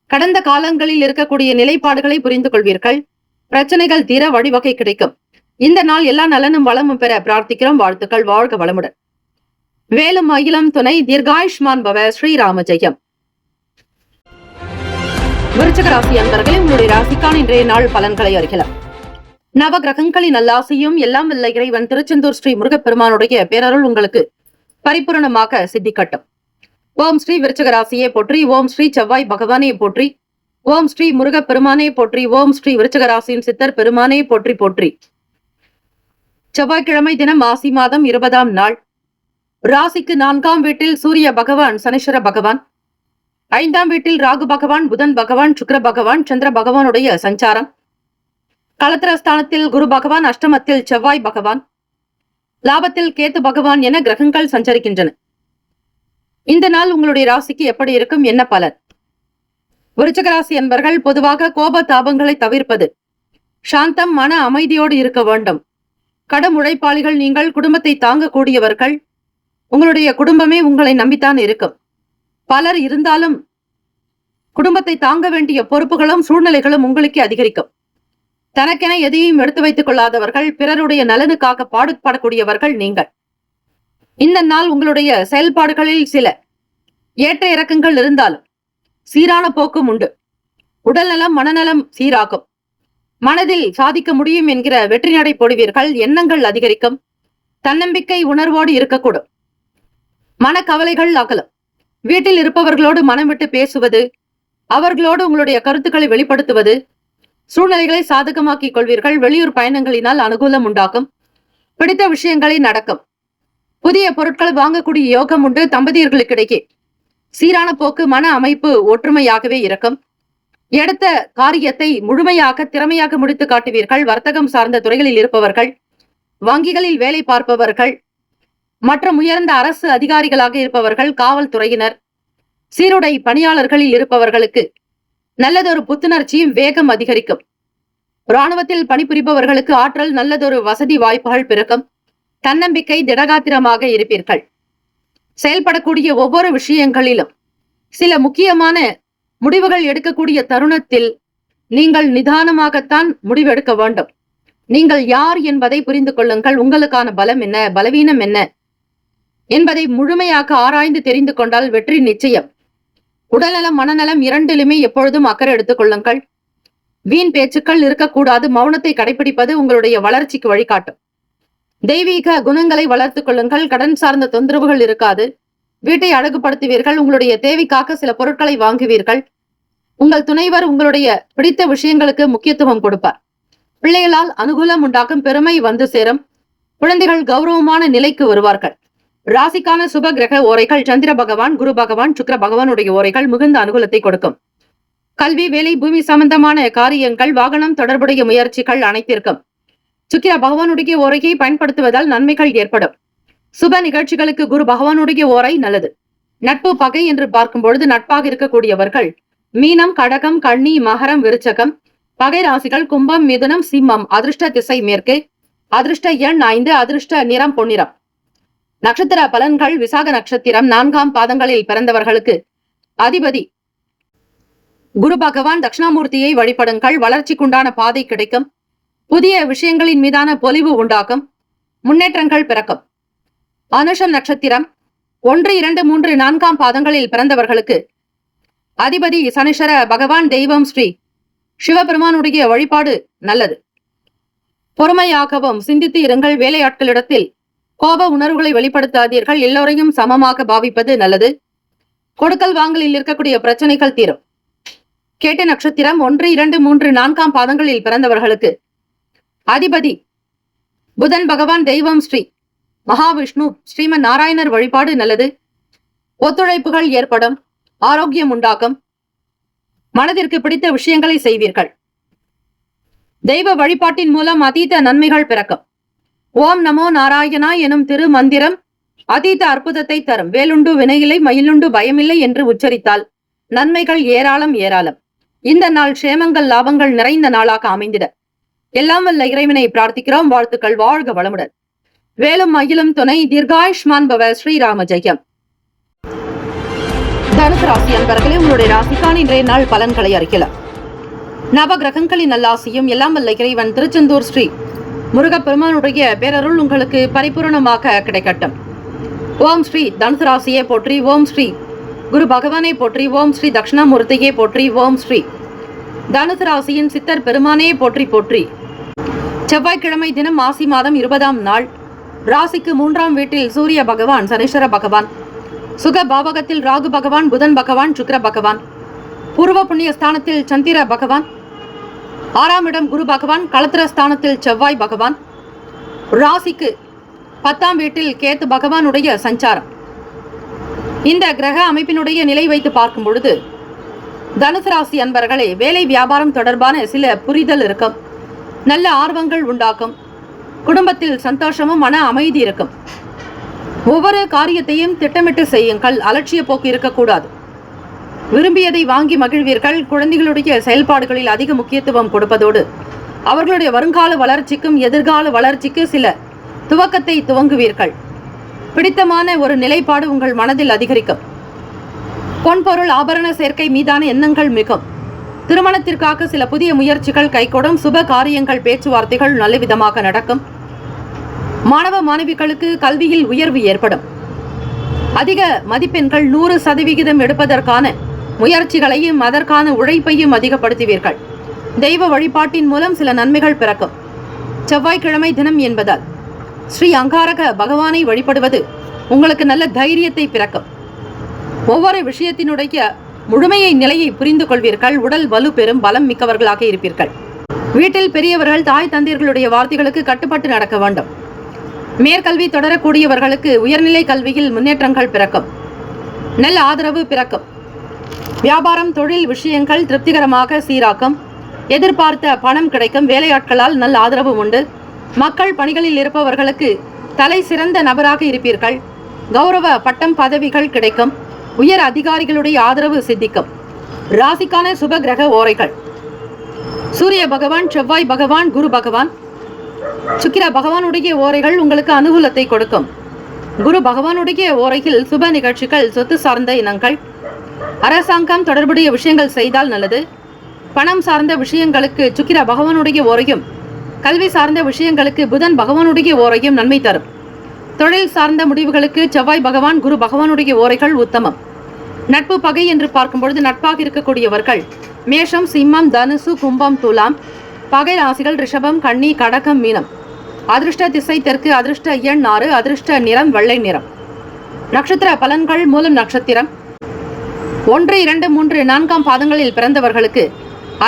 கடந்த காலங்களில் இருக்கக்கூடிய நிலைப்பாடுகளை புரிந்து கொள்வீர்கள். பிரச்சனைகள் தீர வழிவகை கிடைக்கும். இந்த நாள் எல்லா நலனும் வளமும் பெற பிரார்த்திக்கிறோம். வாழ்த்துக்கள். வாழ்க வளமுடன். வேலும் அகிலம் துணை. தீர்காயுஷ்மான் பவ. ஸ்ரீராம ஜெயம். விருச்சிக ராசி அன்பர்களே, உங்களுடைய ராசிக்கான இன்றைய நாள் பலன்களை அறியலாம். நவ கிரகங்களின் நல்லாசியும் எல்லாம் வல்ல இறைவன் திருச்செந்தூர் ஸ்ரீ முருகப்பெருமானுடைய பேரருள் உங்களுக்கு பரிபூரணமாக சித்திக்கட்டும். ஓம் ஸ்ரீ விருச்சிக ராசியை போற்றி. ஓம் ஸ்ரீ செவ்வாய் பகவானே போற்றி. ஓம் ஸ்ரீ முருகப்பெருமானே போற்றி. ஓம் ஸ்ரீ விருச்சிக ராசியின் சித்தர் பெருமானே போற்றி போற்றி. செவ்வாய்க்கிழமை தினம் ஆசி மாதம் 20ஆம் நாள். ராசிக்கு 4ஆம் வீட்டில் சூரிய பகவான், சனீஸ்வர பகவான். 5ஆம் வீட்டில் ராகு பகவான், புதன் பகவான், சுக்கிர பகவான், சந்திர பகவானுடைய சஞ்சாரம். களத்திரஸ்தானத்தில் குரு பகவான், அஷ்டமத்தில் செவ்வாய் பகவான், லாபத்தில் கேத்து பகவான் என கிரகங்கள் சஞ்சரிக்கின்றன. இந்த நாள் உங்களுடைய ராசிக்கு எப்படி இருக்கும், என்ன பலன்? விருச்சிக ராசி என்பர்கள் பொதுவாக கோப தாபங்களை தவிர்ப்பது, சாந்தம், மன அமைதியோடு இருக்க வேண்டும். கடும் உழைப்பாளிகள் நீங்கள். குடும்பத்தை தாங்கக்கூடியவர்கள். உங்களுடைய குடும்பமே உங்களை நம்பித்தான் இருக்கும். பலர் இருந்தாலும் குடும்பத்தை தாங்க வேண்டிய பொறுப்புகளும் சூழ்நிலைகளும் உங்களுக்கு அதிகரிக்கும். தனக்கென எதையும் எடுத்து வைத்துக் கொள்ளாதவர்கள், பிறருடைய நலனுக்காக பாடுபடக்கூடியவர்கள் நீங்கள். இந்த நாள் உங்களுடைய செயல்பாடுகளில் சில ஏற்ற இறக்கங்கள் இருந்தாலும் சீரான போக்கும் உண்டு. உடல்நலம், மனநலம் சீராகும். மனதில் சாதிக்க முடியும் என்கிற வெற்றி நடை போடுவீர்கள். எண்ணங்கள் அதிகரிக்கும். தன்னம்பிக்கை உணர்வோடு இருக்கக்கூடும். மனக்கவலைகள் அகலும். வீட்டில் இருப்பவர்களோடு மனம் விட்டு பேசுவது, அவர்களோடு உங்களுடைய கருத்துக்களை வெளிப்படுத்துவது, சூழ்நிலைகளை சாதகமாக்கிக் கொள்வீர்கள். வெளியூர் பயணங்களினால் அனுகூலம் உண்டாகும். பிடித்த விஷயங்களை நடக்கும். புதிய பொருட்கள் வாங்கக்கூடிய யோகம் உண்டு. தம்பதியர்களுக்கிடையே சீரான போக்கு, மன அமைப்பு ஒற்றுமையாகவே இருக்கும். எடுத்த காரியத்தை முழுமையாக திறமையாக முடித்து காட்டுவீர்கள். வர்த்தகம் சார்ந்த துறைகளில் இருப்பவர்கள், வங்கிகளில் வேலை பார்ப்பவர்கள் மற்றும் உயர்ந்த அரசு அதிகாரிகளாக இருப்பவர்கள், காவல்துறையினர், சீருடை பணியாளர்களில் இருப்பவர்களுக்கு நல்லதொரு புத்துணர்ச்சியும் வேகம் அதிகரிக்கும். இராணுவத்தில் பணிபுரிபவர்களுக்கு ஆற்றல், நல்லதொரு வசதி வாய்ப்புகள் பிறக்கும். தன்னம்பிக்கை, திடகாத்திரமாக இருப்பீர்கள். செயல்படக்கூடிய ஒவ்வொரு விஷயங்களிலும் சில முக்கியமான முடிவுகள் எடுக்கக்கூடிய தருணத்தில் நீங்கள் நிதானமாகத்தான் முடிவெடுக்க வேண்டும். நீங்கள் யார் என்பதை புரிந்து கொள்ளுங்கள். உங்களுக்கான பலம் என்ன, பலவீனம் என்ன என்பதை முழுமையாக ஆராய்ந்து தெரிந்து கொண்டால் வெற்றி நிச்சயம். உடல்நலம், மனநலம் இரண்டிலுமே எப்பொழுதும் அக்கறை எடுத்துக் கொள்ளுங்கள். வீண் பேச்சுக்கள் இருக்கக்கூடாது. மௌனத்தை கடைபிடிப்பது உங்களுடைய வளர்ச்சிக்கு வழிகாட்டும். தெய்வீக குணங்களை வளர்த்துக் கொள்ளுங்கள். கடன் சார்ந்த தொந்தரவுகள் இருக்காது. வீட்டை அழகுபடுத்துவீர்கள். உங்களுடைய தேவைக்காக சில பொருட்களை வாங்குவீர்கள். உங்கள் துணைவர் உங்களுடைய பிடித்த விஷயங்களுக்கு முக்கியத்துவம் கொடுப்பார். பிள்ளைகளால் அனுகூலம் உண்டாகும். பெருமை வந்து சேரும். குழந்தைகள் கௌரவமான நிலைக்கு வருவார்கள். ராசிக்கான சுப கிரக ஓரைகள் சந்திர பகவான், குரு பகவான், சுக்கிர பகவானுடைய ஓரைகள் மிகுந்த அனுகூலத்தை கொடுக்கும். கல்வி, வேலை, பூமி சம்பந்தமான காரியங்கள், வாகனம் தொடர்புடைய முயற்சிகள் அனைத்திற்கும் சுக்கிர பகவானுடைய ஓரையை பயன்படுத்துவதால் நன்மைகள் ஏற்படும். சுப நிகழ்ச்சிகளுக்கு குரு பகவானுடைய ஓரை நல்லது. நட்பு, பகை என்று பார்க்கும் பொழுது நட்பாக இருக்கக்கூடியவர்கள் மீனம், கடகம், கன்னி, மகரம், விருச்சகம். பகை ராசிகள் கும்பம், மிதுனம், சிம்மம். அதிர்ஷ்ட திசை மேற்கு. அதிர்ஷ்ட எண் 5. அதிர்ஷ்ட நிறம் பொன்னிறம். நட்சத்திர பலன்கள். விசாக நட்சத்திரம் 4ஆம் பாதங்களில் பிறந்தவர்களுக்கு அதிபதி குரு பகவான். தட்சிணாமூர்த்தியை வழிபடுங்கள். வளர்ச்சிக்குண்டான பாதை கிடைக்கும். புதிய விஷயங்களின் மீதான பொலிவு உண்டாகும். முன்னேற்றங்கள் பிறக்கும். அனுஷம் நட்சத்திரம் 1, 2, 3, 4ஆம் பாதங்களில் பிறந்தவர்களுக்கு அதிபதி சனீஸ்வர பகவான். தெய்வம் ஸ்ரீ சிவபெருமானுடைய வழிபாடு நல்லது. பொறுமையாகவும் சிந்தித்து இருங்கள். வேலையாட்களிடத்தில் கோப உணர்வுகளை வெளிப்படுத்தாதீர்கள். எல்லோரையும் சமமாக பாவிப்பது நல்லது. கொடுக்கல் வாங்கலில் இருக்கக்கூடிய பிரச்சனைகள் தீரும். கேட்ட நட்சத்திரம் 1, 2, 3, 4 பாதங்களில் பிறந்தவர்களுக்கு அதிபதி புதன் பகவான். தெய்வம் ஸ்ரீ மகாவிஷ்ணு. ஸ்ரீமன் நாராயணர் வழிபாடு நல்லது. ஒத்துழைப்புகள் ஏற்படும். ஆரோக்கியம் உண்டாகும். மனதிற்கு பிடித்த விஷயங்களை செய்வீர்கள். தெய்வ வழிபாட்டின் மூலம் அதீத நன்மைகள் பிறக்கும். ஓம் நமோ நாராயணா எனும் திரு மந்திரம் அதீத அற்புதத்தை தரும். வேலுண்டு வினையில்லை, மயிலுண்டு பயமில்லை என்று உச்சரித்தால் நன்மைகள் ஏராளம் ஏராளம். இந்த நாள் க்ஷேமங்கள் லாபங்கள் நிறைந்த நாளாக அமைந்திட எல்லாம் வல்ல இறைவனை பிரார்த்திக்கிறோம். வாழ்த்துக்கள். வாழ்க வளமுடன். வேலும் மயிலும் துணை. தீர்காயுஷ்மான் பவ. ஸ்ரீராம ஜெயம். தனுசு ராசி அன்பர்களே, உங்களுடைய ராசிக்கான இன்றைய நாள் பலன்களை அறிக்கலாம். நவ கிரகங்களின் நல்லாசியும் எல்லாம் வல்ல இறைவன் திருச்செந்தூர் ஸ்ரீ முருகப்பெருமானுடைய பேரருள் உங்களுக்கு பரிபூரணமாக கிடைக்கட்டும். ஓம் ஸ்ரீ தனுசு ராசியை போற்றி. ஓம் ஸ்ரீ குரு பகவானை போற்றி. ஓம் ஸ்ரீ தட்சிணாமூர்த்தியை போற்றி. ஓம் ஸ்ரீ தனுசு ராசியின் சித்தர் பெருமானே போற்றி போற்றி. செவ்வாய்க்கிழமை தினம் மாசி மாதம் 20ஆம் நாள். ராசிக்கு 3ஆம் வீட்டில் சூரிய பகவான், சனீஸ்வர பகவான், சுக பாவகத்தில் ராகு பகவான், புதன் பகவான், சுக்கிர பகவான், பூர்வ புண்ணிய ஸ்தானத்தில் சந்திர பகவான், 6ஆம் இடம் குரு பகவான், களத்திர ஸ்தானத்தில் செவ்வாய் பகவான், ராசிக்கு 10ஆம் வீட்டில் கேத்து பகவானுடைய சஞ்சாரம். இந்த கிரக அமைப்பினுடைய நிலை வைத்து பார்க்கும் பொழுது தனுசு ராசி அன்பர்களே, வேலை வியாபாரம் தொடர்பான சில புரிதல் இருக்கும். நல்ல ஆர்வங்கள் உண்டாக்கும். குடும்பத்தில் சந்தோஷமும் மன அமைதி இருக்கும். ஒவ்வொரு காரியத்தையும் திட்டமிட்டு செய்யுங்கள். அலட்சிய போக்கு இருக்கக்கூடாது. விரும்பியதை வாங்கி மகிழ்வீர்கள். குழந்தைகளுடைய செயல்பாடுகளில் அதிக முக்கியத்துவம் கொடுப்பதோடு அவர்களுடைய வருங்கால வளர்ச்சிக்கும் எதிர்கால வளர்ச்சிக்கு சில துவக்கத்தை துவங்குவீர்கள். பிடித்தமான ஒரு நிலைப்பாடு உங்கள் மனதில் அதிகரிக்கும். பொன்பொருள் ஆபரண சேர்க்கை மீதான எண்ணங்கள் மிகும். திருமணத்திற்காக சில புதிய முயற்சிகள் கைகூடும். சுப காரியங்கள் பேச்சுவார்த்தைகள் நல்ல விதமாக நடக்கும். மாணவ மாணவிகளுக்கு கல்வியில் உயர்வு ஏற்படும். அதிக மதிப்பெண்கள் 100% எடுப்பதற்கான முயற்சிகளையும் அதற்கான உழைப்பையும் அதிகப்படுத்துவீர்கள். தெய்வ வழிபாட்டின் மூலம் சில நன்மைகள் பிறக்கும். செவ்வாய்க்கிழமை தினம் என்பதால் ஸ்ரீ அங்காரக பகவானை வழிபடுவது உங்களுக்கு நல்ல தைரியத்தை பிறக்கும். ஒவ்வொரு விஷயத்தினுடைய முழுமையை நிலையை புரிந்து கொள்வீர்கள். உடல் வலு பெறும். பலம் மிக்கவர்களாக இருப்பீர்கள். வீட்டில் பெரியவர்கள் தாய் தந்தையர்களுடைய வார்த்தைகளுக்கு கட்டுப்பட்டு நடக்க வேண்டும். மேற்கல்வி தொடரக்கூடியவர்களுக்கு உயர்நிலை கல்வியில் முன்னேற்றங்கள் பிறக்கும். நல்ல ஆதரவு பிறக்கும். வியாபாரம் தொழில் விஷயங்கள் திருப்திகரமாக சீராக்கும். எதிர்பார்த்த பணம் கிடைக்கும். வேலையாட்களால் நல்ல ஆதரவு உண்டு. மக்கள் பணிகளில் இருப்பவர்களுக்கு தலை சிறந்த நபராக இருப்பீர்கள். கௌரவ பட்டம் பதவிகள் கிடைக்கும். உயர் அதிகாரிகளுடைய ஆதரவு சித்திக்கும். ராசிக்கான சுப கிரக ஓரைகள்: சூரிய பகவான், செவ்வாய் பகவான், குரு பகவான், சுக்கிர பகவானுடைய ஓரைகள் உங்களுக்கு அனுகூலத்தை கொடுக்கும். குரு பகவானுடைய ஓரையில் சுப நிகழ்ச்சிகள், சொத்து சார்ந்த இனங்கள், அரசாங்கம் தொடர்புடைய விஷயங்கள் செய்தால் நல்லது. பணம் சார்ந்த விஷயங்களுக்கு சுக்கிர பகவானுடைய ஓரையும், கல்வி சார்ந்த விஷயங்களுக்கு புதன் பகவானுடைய ஓரையும் நன்மை தரும். தொழில் சார்ந்த முடிவுகளுக்கு செவ்வாய் பகவான், குரு பகவானுடைய ஓரைகள் உத்தமம். நட்பு பகை என்று பார்க்கும் பொழுது நட்பாக இருக்கக்கூடியவர்கள் மேஷம், சிம்மம், தனுசு, கும்பம், துலாம். பகை ராசிகள் ரிஷபம், கன்னி, கடகம், மீனம். அதிர்ஷ்ட திசை தெற்கு. அதிர்ஷ்ட எண் 6. அதிர்ஷ்ட நிறம் வெள்ளை நிறம். நட்சத்திர பலன்கள்: மூலம் நட்சத்திரம் 1, 2, 3, 4 பாதங்களில் பிறந்தவர்களுக்கு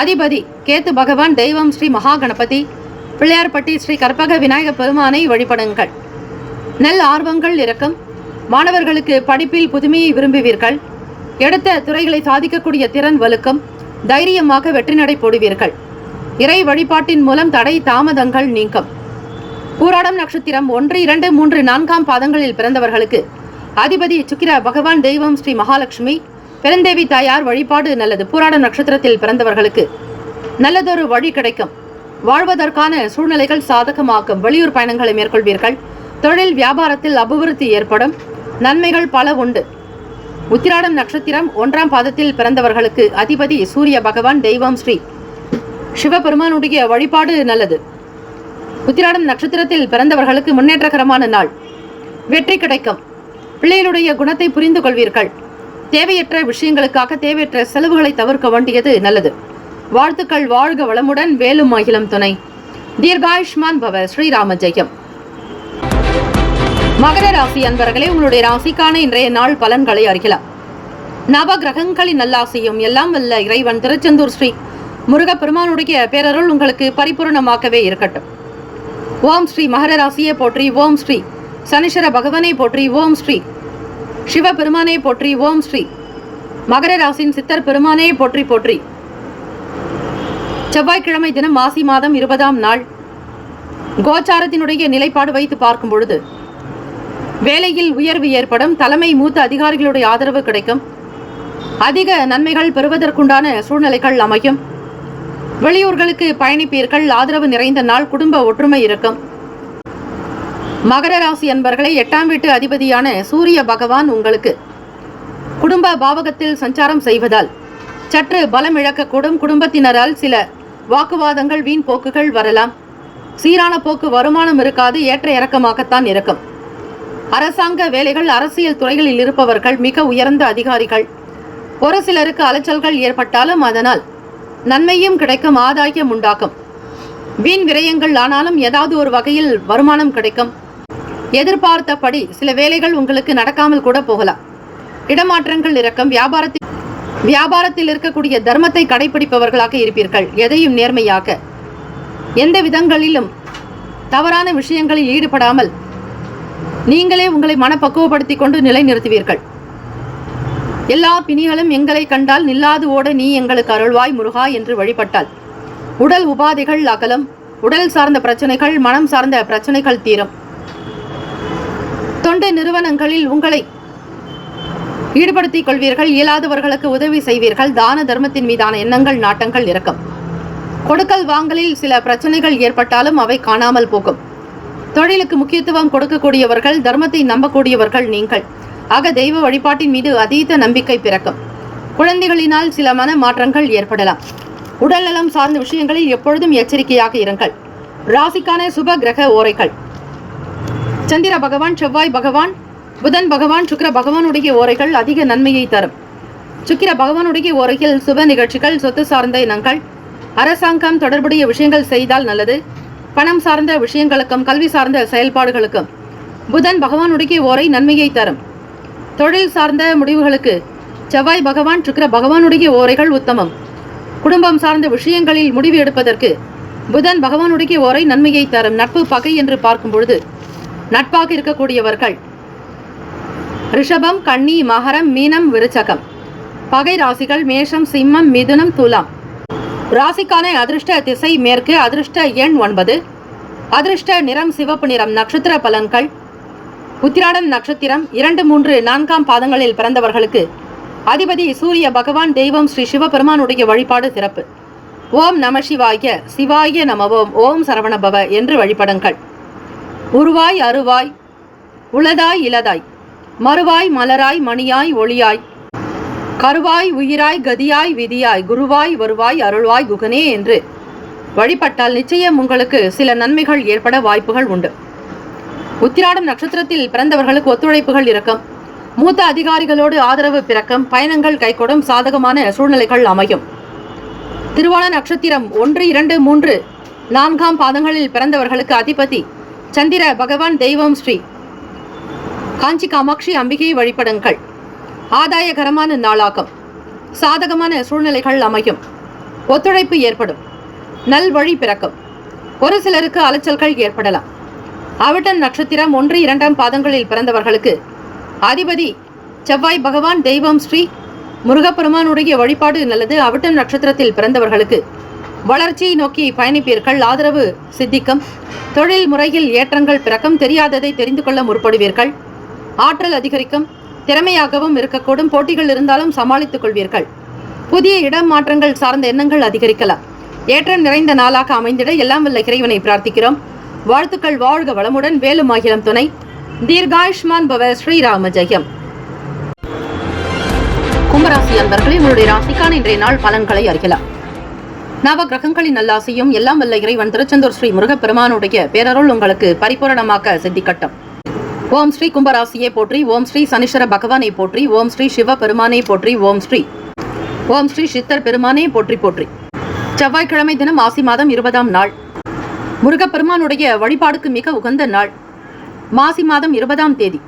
அதிபதி கேத்து பகவான். தெய்வம் ஸ்ரீ மகா கணபதி. பிள்ளையார்பட்டி ஸ்ரீ கற்பக விநாயக பெருமானை வழிபடுங்கள். நல் ஆர்வங்கள் இருக்கும். மாணவர்களுக்கு படிப்பில் புதுமையை விரும்புவீர்கள். எடுத்த துறைகளை சாதிக்கக்கூடிய திறன் வலுக்கும். தைரியமாக வெற்றி நடை போடுவீர்கள். இறை வழிபாட்டின் மூலம் தடை தாமதங்கள் நீங்கும். பூராடம் நட்சத்திரம் 1, 2, 3, 4 பாதங்களில் பிறந்தவர்களுக்கு அதிபதி சுக்கிர பகவான். தெய்வம் ஸ்ரீ மகாலட்சுமி. பெருந்தேவி தாயார் வழிபாடு நல்லது. பூராடம் நட்சத்திரத்தில் பிறந்தவர்களுக்கு நல்லதொரு வழி கிடைக்கும். வாழ்வதற்கான சூழ்நிலைகள் சாதகமாக்கும். வெளியூர் பயணங்களை மேற்கொள்வீர்கள். தொழில் வியாபாரத்தில் அபிவிருத்தி ஏற்படும். நன்மைகள் பல உண்டு. உத்திராடம் நட்சத்திரம் 1ஆம் பாதத்தில் பிறந்தவர்களுக்கு அதிபதி சூரிய பகவான். தெய்வம் ஸ்ரீ சிவபெருமானுடைய வழிபாடு நல்லது. உத்திராடம் நட்சத்திரத்தில் பிறந்தவர்களுக்கு முன்னேற்றகரமான நாள். வெற்றி கிடைக்கும். பிள்ளைகளுடைய குணத்தை புரிந்து கொள்வீர்கள். தேவையற்ற விஷயங்களுக்காக தேவையற்ற செலவுகளை தவிர்க்க வேண்டியது நல்லது. வாழ்த்துக்கள். வாழ்க வளமுடன். வேலும் மகிழும் துணை. தீர்காயுஷ்மான் பவ. ஸ்ரீராம ஜெயம். மகர ராசி அன்பர்களே, உங்களுடைய ராசிக்கான இன்றைய நாள் பலன்களை அறியலாம். நவ கிரகங்களின் நல்லாசியும் எல்லாம் வல்ல இறைவன் திருச்செந்தூர் ஸ்ரீ முருகப்பெருமானுடைய பேரருள் உங்களுக்கு பரிபூர்ணமாகவே இருக்கட்டும். ஓம் ஸ்ரீ மகர ராசியை போற்றி. ஓம் ஸ்ரீ சனீஸ்வர பகவானை போற்றி. ஓம் ஸ்ரீ சிவபெருமானை போற்றி. ஓம் ஸ்ரீ மகர ராசியின் சித்தர் பெருமானே போற்றி போற்றி. செவ்வாய்க்கிழமை தினம் மாசி மாதம் 20ஆம் நாள் கோச்சாரத்தினுடைய நிலைப்பாடு வைத்து பார்க்கும் பொழுது வேலையில் உயர்வு ஏற்படும். தலைமை மூத்த அதிகாரிகளுடைய ஆதரவு கிடைக்கும். அதிக நன்மைகள் பெறுவதற்குண்டான சூழ்நிலைகள் அமையும். வெளியூர்களுக்கு பயணிப்பீர்கள். ஆதரவு நிறைந்த நாள். குடும்ப ஒற்றுமை இருக்கும். மகர ராசி அன்பர்களை 8ஆம் வீட்டு அதிபதியான சூரிய பகவான் உங்களுக்கு குடும்ப பாவகத்தில் சஞ்சாரம் செய்வதால் சற்று பலம் இழக்கக்கூடும். குடும்பத்தினரால் சில வாக்குவாதங்கள், வீண் போக்குகள் வரலாம். சீரான போக்கு, வருமானம் இருக்காது. ஏற்ற இறக்கமாகத்தான் இருக்கும். அரசாங்க வேலைகள், அரசியல் துறைகளில் இருப்பவர்கள், மிக உயர்ந்த அதிகாரிகள், ஒரு சிலருக்கு அலைச்சல்கள் ஏற்பட்டாலும் அதனால் நன்மையும் கிடைக்கும். ஆதாயம் உண்டாக்கும். வீண் விரயங்கள் ஆனாலும் ஏதாவது ஒரு வகையில் வருமானம் கிடைக்கும். எதிர்பார்த்தபடி சில வேலைகள் உங்களுக்கு நடக்காமல் கூட போகலாம். இடமாற்றங்கள் இருக்கும். வியாபாரத்தில் இருக்கக்கூடிய தர்மத்தை கடைபிடிப்பவர்களாக இருப்பீர்கள். எதையும் நேர்மையாக, எந்த விதங்களிலும் தவறான விஷயங்களில் ஈடுபடாமல் நீங்களே உங்களை மனப்பக்குவப்படுத்திக் கொண்டு நிலைநிறுத்துவீர்கள். எல்லா பிணிகளும் எங்களை கண்டால் நில்லாது ஓட நீ எங்களுக்கு அருள்வாய் முருகா என்று வழிபட்டால் உடல் உபாதைகள் அகலும். உடல் சார்ந்த பிரச்சனைகள், மனம் சார்ந்த பிரச்சனைகள் தீரும். தொண்டு நிறுவனங்களில் உங்களை ஈடுபடுத்திக் கொள்வீர்கள். இயலாதவர்களுக்கு உதவி செய்வீர்கள். தான தர்மத்தின் மீதான எண்ணங்கள், நாட்டங்கள் இருக்கும். கொடுக்கல் வாங்கலில் சில பிரச்சனைகள் ஏற்பட்டாலும் அவை காணாமல் போகும். தொழிலுக்கு முக்கியத்துவம் கொடுக்கக்கூடியவர்கள், தர்மத்தை நம்பக்கூடியவர்கள் நீங்கள். ஆக தெய்வ வழிபாட்டின் மீது அதீத நம்பிக்கை பிறக்கும். குழந்தைகளினால் சில மன மாற்றங்கள் ஏற்படலாம். உடல்நலம் சார்ந்த விஷயங்களில் எப்பொழுதும் எச்சரிக்கையாக இருங்கள். ராசிக்கான சுப கிரக ஓரைகள்: சந்திர பகவான், செவ்வாய் பகவான், புதன் பகவான், சுக்கிர பகவானுடைய ஓரைகள் அதிக நன்மையை தரும். சுக்கிர பகவானுடைய ஓரையில் சுப நிகழ்ச்சிகள், சொத்து சார்ந்த இனங்கள், அரசாங்கம் தொடர்புடைய விஷயங்கள் செய்தால் நல்லது. பணம் சார்ந்த விஷயங்களுக்கும் கல்வி சார்ந்த செயல்பாடுகளுக்கும் புதன் பகவானுடைய ஓரை நன்மையை தரும். தொழில் சார்ந்த முடிவுகளுக்கு செவ்வாய் பகவான், சுக்கிர பகவானுடைய ஓரைகள் உத்தமம். குடும்பம் சார்ந்த விஷயங்களில் முடிவு எடுப்பதற்கு புதன் பகவானுடைய ஓரை நன்மையை தரும். நட்பு பகை என்று பார்க்கும் பொழுது நட்பாக இருக்கக்கூடியவர்கள் ரிஷபம், கன்னி, மகரம், மீனம், விருச்சகம். பகை ராசிகள் மேஷம், சிம்மம், மிதுனம், துலாம். ராசிக்கான அதிர்ஷ்ட திசை மேற்கு. அதிர்ஷ்ட எண் 9. அதிர்ஷ்ட நிறம் சிவப்பு நிறம். நட்சத்திர பலன்கள்: உத்திராடம் நட்சத்திரம் 2, 3, 4ஆம் பாதங்களில் பிறந்தவர்களுக்கு அதிபதி சூரிய பகவான். தெய்வம் ஸ்ரீ சிவபெருமானுடைய வழிபாடு சிறப்பு. ஓம் நம சிவாய, சிவாய நமவோம், ஓம் சரவணபவ என்று வழிபடுங்கள். உருவாய் அருவாய், உளதாய் இலதாய், மறுவாய் மலராய், மணியாய் ஒளியாய், கருவாய் உயிராய், கதியாய் விதியாய், குருவாய் வருவாய், அருள்வாய் குகனே என்று வழிபட்டால் நிச்சயம் உங்களுக்கு சில நன்மைகள் ஏற்பட வாய்ப்புகள் உண்டு. உத்திராடம் நட்சத்திரத்தில் பிறந்தவர்களுக்கு ஒத்துழைப்புகள் இருக்கும். மூத்த அதிகாரிகளோடு ஆதரவு பிறக்கும். பயணங்கள் கைகூடும். சாதகமான சூழ்நிலைகள் அமையும். திருவோண நட்சத்திரம் 1, 2, 3, 4ஆம் பாதங்களில் பிறந்தவர்களுக்கு அதிபதி சந்திர பகவான். தெய்வம் ஸ்ரீ காஞ்சி காமாட்சி அம்பிகையை வழிபடுங்கள். ஆதாயகரமான நாளாகும். சாதகமான சூழ்நிலைகள் அமையும். ஒத்துழைப்பு ஏற்படும். நல் வழி பிறக்கும். ஒரு சிலருக்கு அலைச்சல்கள் ஏற்படலாம். அவிட்டம் நட்சத்திரம் 1, 2ஆம் பாதங்களில் பிறந்தவர்களுக்கு அதிபதி செவ்வாய் பகவான். தெய்வம் ஸ்ரீ முருகப்பெருமானுடைய வழிபாடு நல்லது. அவிட்டம் நட்சத்திரத்தில் பிறந்தவர்களுக்கு வளர்ச்சியை நோக்கி பயணிப்பீர்கள். ஆதரவு சித்திக்கும். தொழில் முறையில் ஏற்றங்கள் பிறக்கும். தெரியாததை தெரிந்து கொள்ள முற்படுவீர்கள். ஆற்றல் அதிகரிக்கும். திறமையாகவும் இருக்கக்கூடும். போட்டிகள் இருந்தாலும் சமாளித்துக் கொள்வீர்கள். புதிய இடம் மாற்றங்கள் சார்ந்த எண்ணங்கள் அதிகரிக்கலாம். ஏற்றம் நிறைந்த நாளாக அமைந்திட எல்லாம் வல்ல இறைவனை பிரார்த்திக்கிறோம். வாழ்த்துக்கள். வாழ்க வளமுடன். வேலும் ஆகிலம் துணை. தீர்காயுஷ்மான் பவ. ஸ்ரீராம ஜெயம். கும்பராசி அன்பர்களே, உங்களுடைய ராசிக்கான இன்றைய நாள் பலன்களை அறியலாம். நவ கிரகங்களின் நல்லாசையும் எல்லாம் வல்ல இறைவன் திருச்செந்தூர் ஸ்ரீ முருகப்பெருமானுடைய பேரருள் உங்களுக்கு பரிபூரணமாக சித்திக்கட்டும். ஓம் ஸ்ரீ கும்பராசியை போற்றி. ஓம் ஸ்ரீ சனீஸ்வர பகவானை போற்றி. ஓம் ஸ்ரீ சிவ பெருமானை போற்றி. ஓம் ஸ்ரீ சித்தர் பெருமானை போற்றி போற்றி. செவ்வாய்க்கிழமை தினம் மாசி மாதம் 20ஆம் நாள் முருகப்பெருமானுடைய வழிபாடுக்கு மிக உகந்த நாள் மாசி மாதம் 20ஆம் தேதி.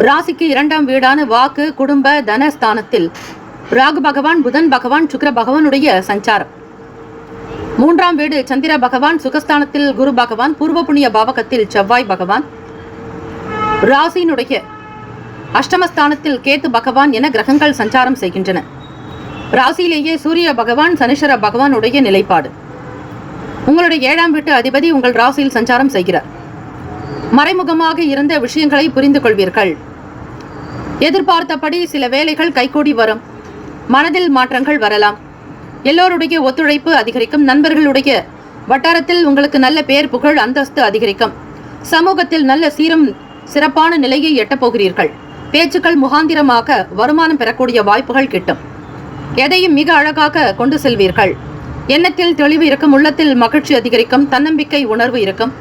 ராசிக்கு 2ஆம் வீடான வாக்கு குடும்ப தனஸ்தானத்தில் ராகு பகவான், புதன் பகவான், சுக்கிர பகவானுடைய சஞ்சாரம். 3ஆம் வீடு சந்திர பகவான், சுகஸ்தானத்தில் குரு பகவான், பூர்வ புண்ணிய பாவகத்தில் செவ்வாய் பகவான், ராசியினுடைய அஷ்டமஸ்தானத்தில் கேத்து பகவான் என கிரகங்கள் சஞ்சாரம் செய்கின்றன. ராசியிலேயே சூரிய பகவான், சனீஸ்வர பகவானுடைய நிலைப்பாடு. உங்களுடைய 7ஆம் வீட்டு அதிபதி உங்கள் ராசியில் சஞ்சாரம் செய்கிறார். மறைமுகமாக இருந்த விஷயங்களை புரிந்து கொள்வீர்கள். எதிர்பார்த்தபடி சில வேலைகள் கைகூடி வரும். மனதில் மாற்றங்கள் வரலாம். எல்லோருடைய ஒத்துழைப்பு அதிகரிக்கும். நண்பர்களுடைய வட்டாரத்தில் உங்களுக்கு நல்ல பேர், புகழ், அந்தஸ்து அதிகரிக்கும். சமூகத்தில் நல்ல சீரும் சிறப்பான நிலையை எட்டப் போகிறீர்கள். பேச்சுக்கள் முகாந்திரமாக வருமானம் பெறக்கூடிய வாய்ப்புகள் கிட்டும். எதையும் மிக அழகாக கொண்டு செல்வீர்கள். எண்ணத்தில் தெளிவு இருக்கும். உள்ளத்தில் மகிழ்ச்சி அதிகரிக்கும். தன்னம்பிக்கை உணர்வு இருக்கும்.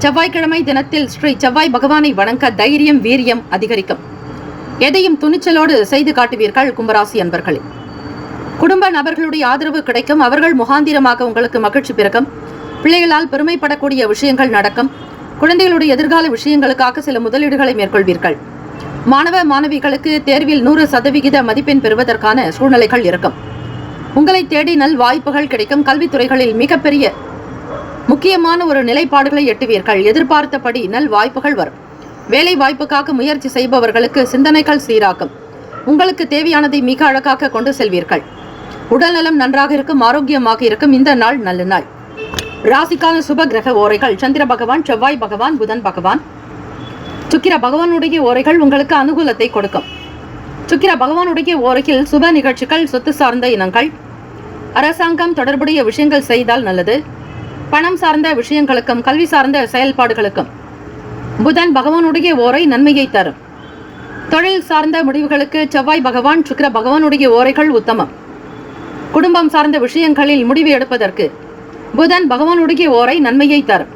செவ்வாய்க்கிழமை தினத்தில் ஸ்ரீ செவ்வாய் பகவானை வணங்க தைரியம், வீரியம் அதிகரிக்கும். எதையும் துணிச்சலோடு செய்து காட்டுவீர்கள். கும்பராசி அன்பர்களே, குடும்ப நபர்களுடைய ஆதரவு கிடைக்கும். அவர்கள் முகாந்திரமாக உங்களுக்கு மகிழ்ச்சி பிறக்கும். பிள்ளைகளால் பெருமைப்படக்கூடிய விஷயங்கள் நடக்கும். குழந்தைகளுடைய எதிர்கால விஷயங்களுக்காக சில முதலீடுகளை மேற்கொள்வீர்கள். மாணவ மாணவிகளுக்கு தேர்வில் 100% மதிப்பெண் பெறுவதற்கான சூழ்நிலைகள் இருக்கும். உங்களை தேடி நல் வாய்ப்புகள் கிடைக்கும். கல்வித்துறைகளில் மிகப்பெரிய முக்கியமான ஒரு நிலைப்பாடுகளை எட்டுவீர்கள். எதிர்பார்த்தபடி நல் வாய்ப்புகள் வரும். வேலை வாய்ப்புக்காக முயற்சி செய்பவர்களுக்கு சிந்தனைகள் சீராக்கும். உங்களுக்கு தேவையானதை மிக அழகாக கொண்டு செல்வீர்கள். உடல்நலம் நன்றாக இருக்கும். ஆரோக்கியமாக இருக்கும். இந்த நாள் நல்ல நாள். ராசிக்கான சுப கிரக ஓரைகள் சந்திர பகவான், செவ்வாய் பகவான், புதன் பகவான், சுக்கிர பகவானுடைய ஓரைகள் உங்களுக்கு அனுகூலத்தை கொடுக்கும். சுக்கிர பகவானுடைய ஓரையில் சுப நிகழ்ச்சிகள், சொத்து சார்ந்த இனங்கள், அரசாங்கம் தொடர்புடைய விஷயங்கள் செய்தால் நல்லது. பணம் சார்ந்த விஷயங்களுக்கும் கல்வி சார்ந்த செயல்பாடுகளுக்கும் புதன் பகவானுடைய ஓரை நன்மையை தரும். தொழில் சார்ந்த முடிவுகளுக்கு செவ்வாய் பகவான், சுக்கிர பகவானுடைய ஓரைகள் உத்தமம். குடும்பம் சார்ந்த விஷயங்களில் முடிவு எடுப்பதற்கு புதன் பகவானுடைய ஓரை நன்மையை தரும்.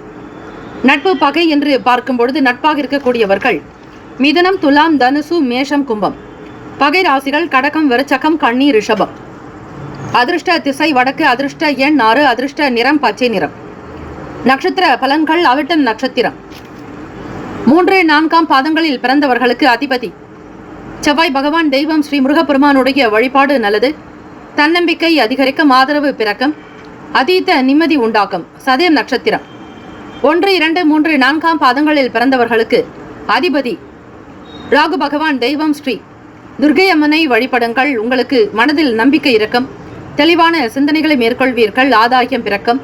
நட்பு பகை என்று பார்க்கும் பொழுது நட்பாக இருக்கக்கூடியவர்கள் மிதுனம், துலாம், தனுசு, மேஷம், கும்பம். பகை ராசிகள் கடகம், விருச்சகம், கன்னி, ரிஷபம். அதிர்ஷ்ட திசை வடக்கு. அதிர்ஷ்ட எண் 6. அதிர்ஷ்ட நிறம் பச்சை நிறம். நட்சத்திர பலன்கள் அவிட்டம் நட்சத்திரம் 3, 4ஆம் பாதங்களில் பிறந்தவர்களுக்கு அதிபதி செவ்வாய் பகவான். தெய்வம் ஸ்ரீ முருகப்பெருமானுடைய வழிபாடு நல்லது. தன்னம்பிக்கை அதிகரிக்கும். ஆதரவு பிறக்கும். அதீத நிம்மதி உண்டாக்கும். சதயம் நட்சத்திரம் 1, 2, 3, 4ஆம் பாதங்களில் பிறந்தவர்களுக்கு அதிபதி ராகு பகவான். தெய்வம் ஸ்ரீ துர்க்கை அம்மனை வழிபடுங்கள். உங்களுக்கு மனதில் நம்பிக்கை இருக்கும். தெளிவான சிந்தனைகளை மேற்கொள்வீர்கள். ஆதாயம் பிறக்கும்.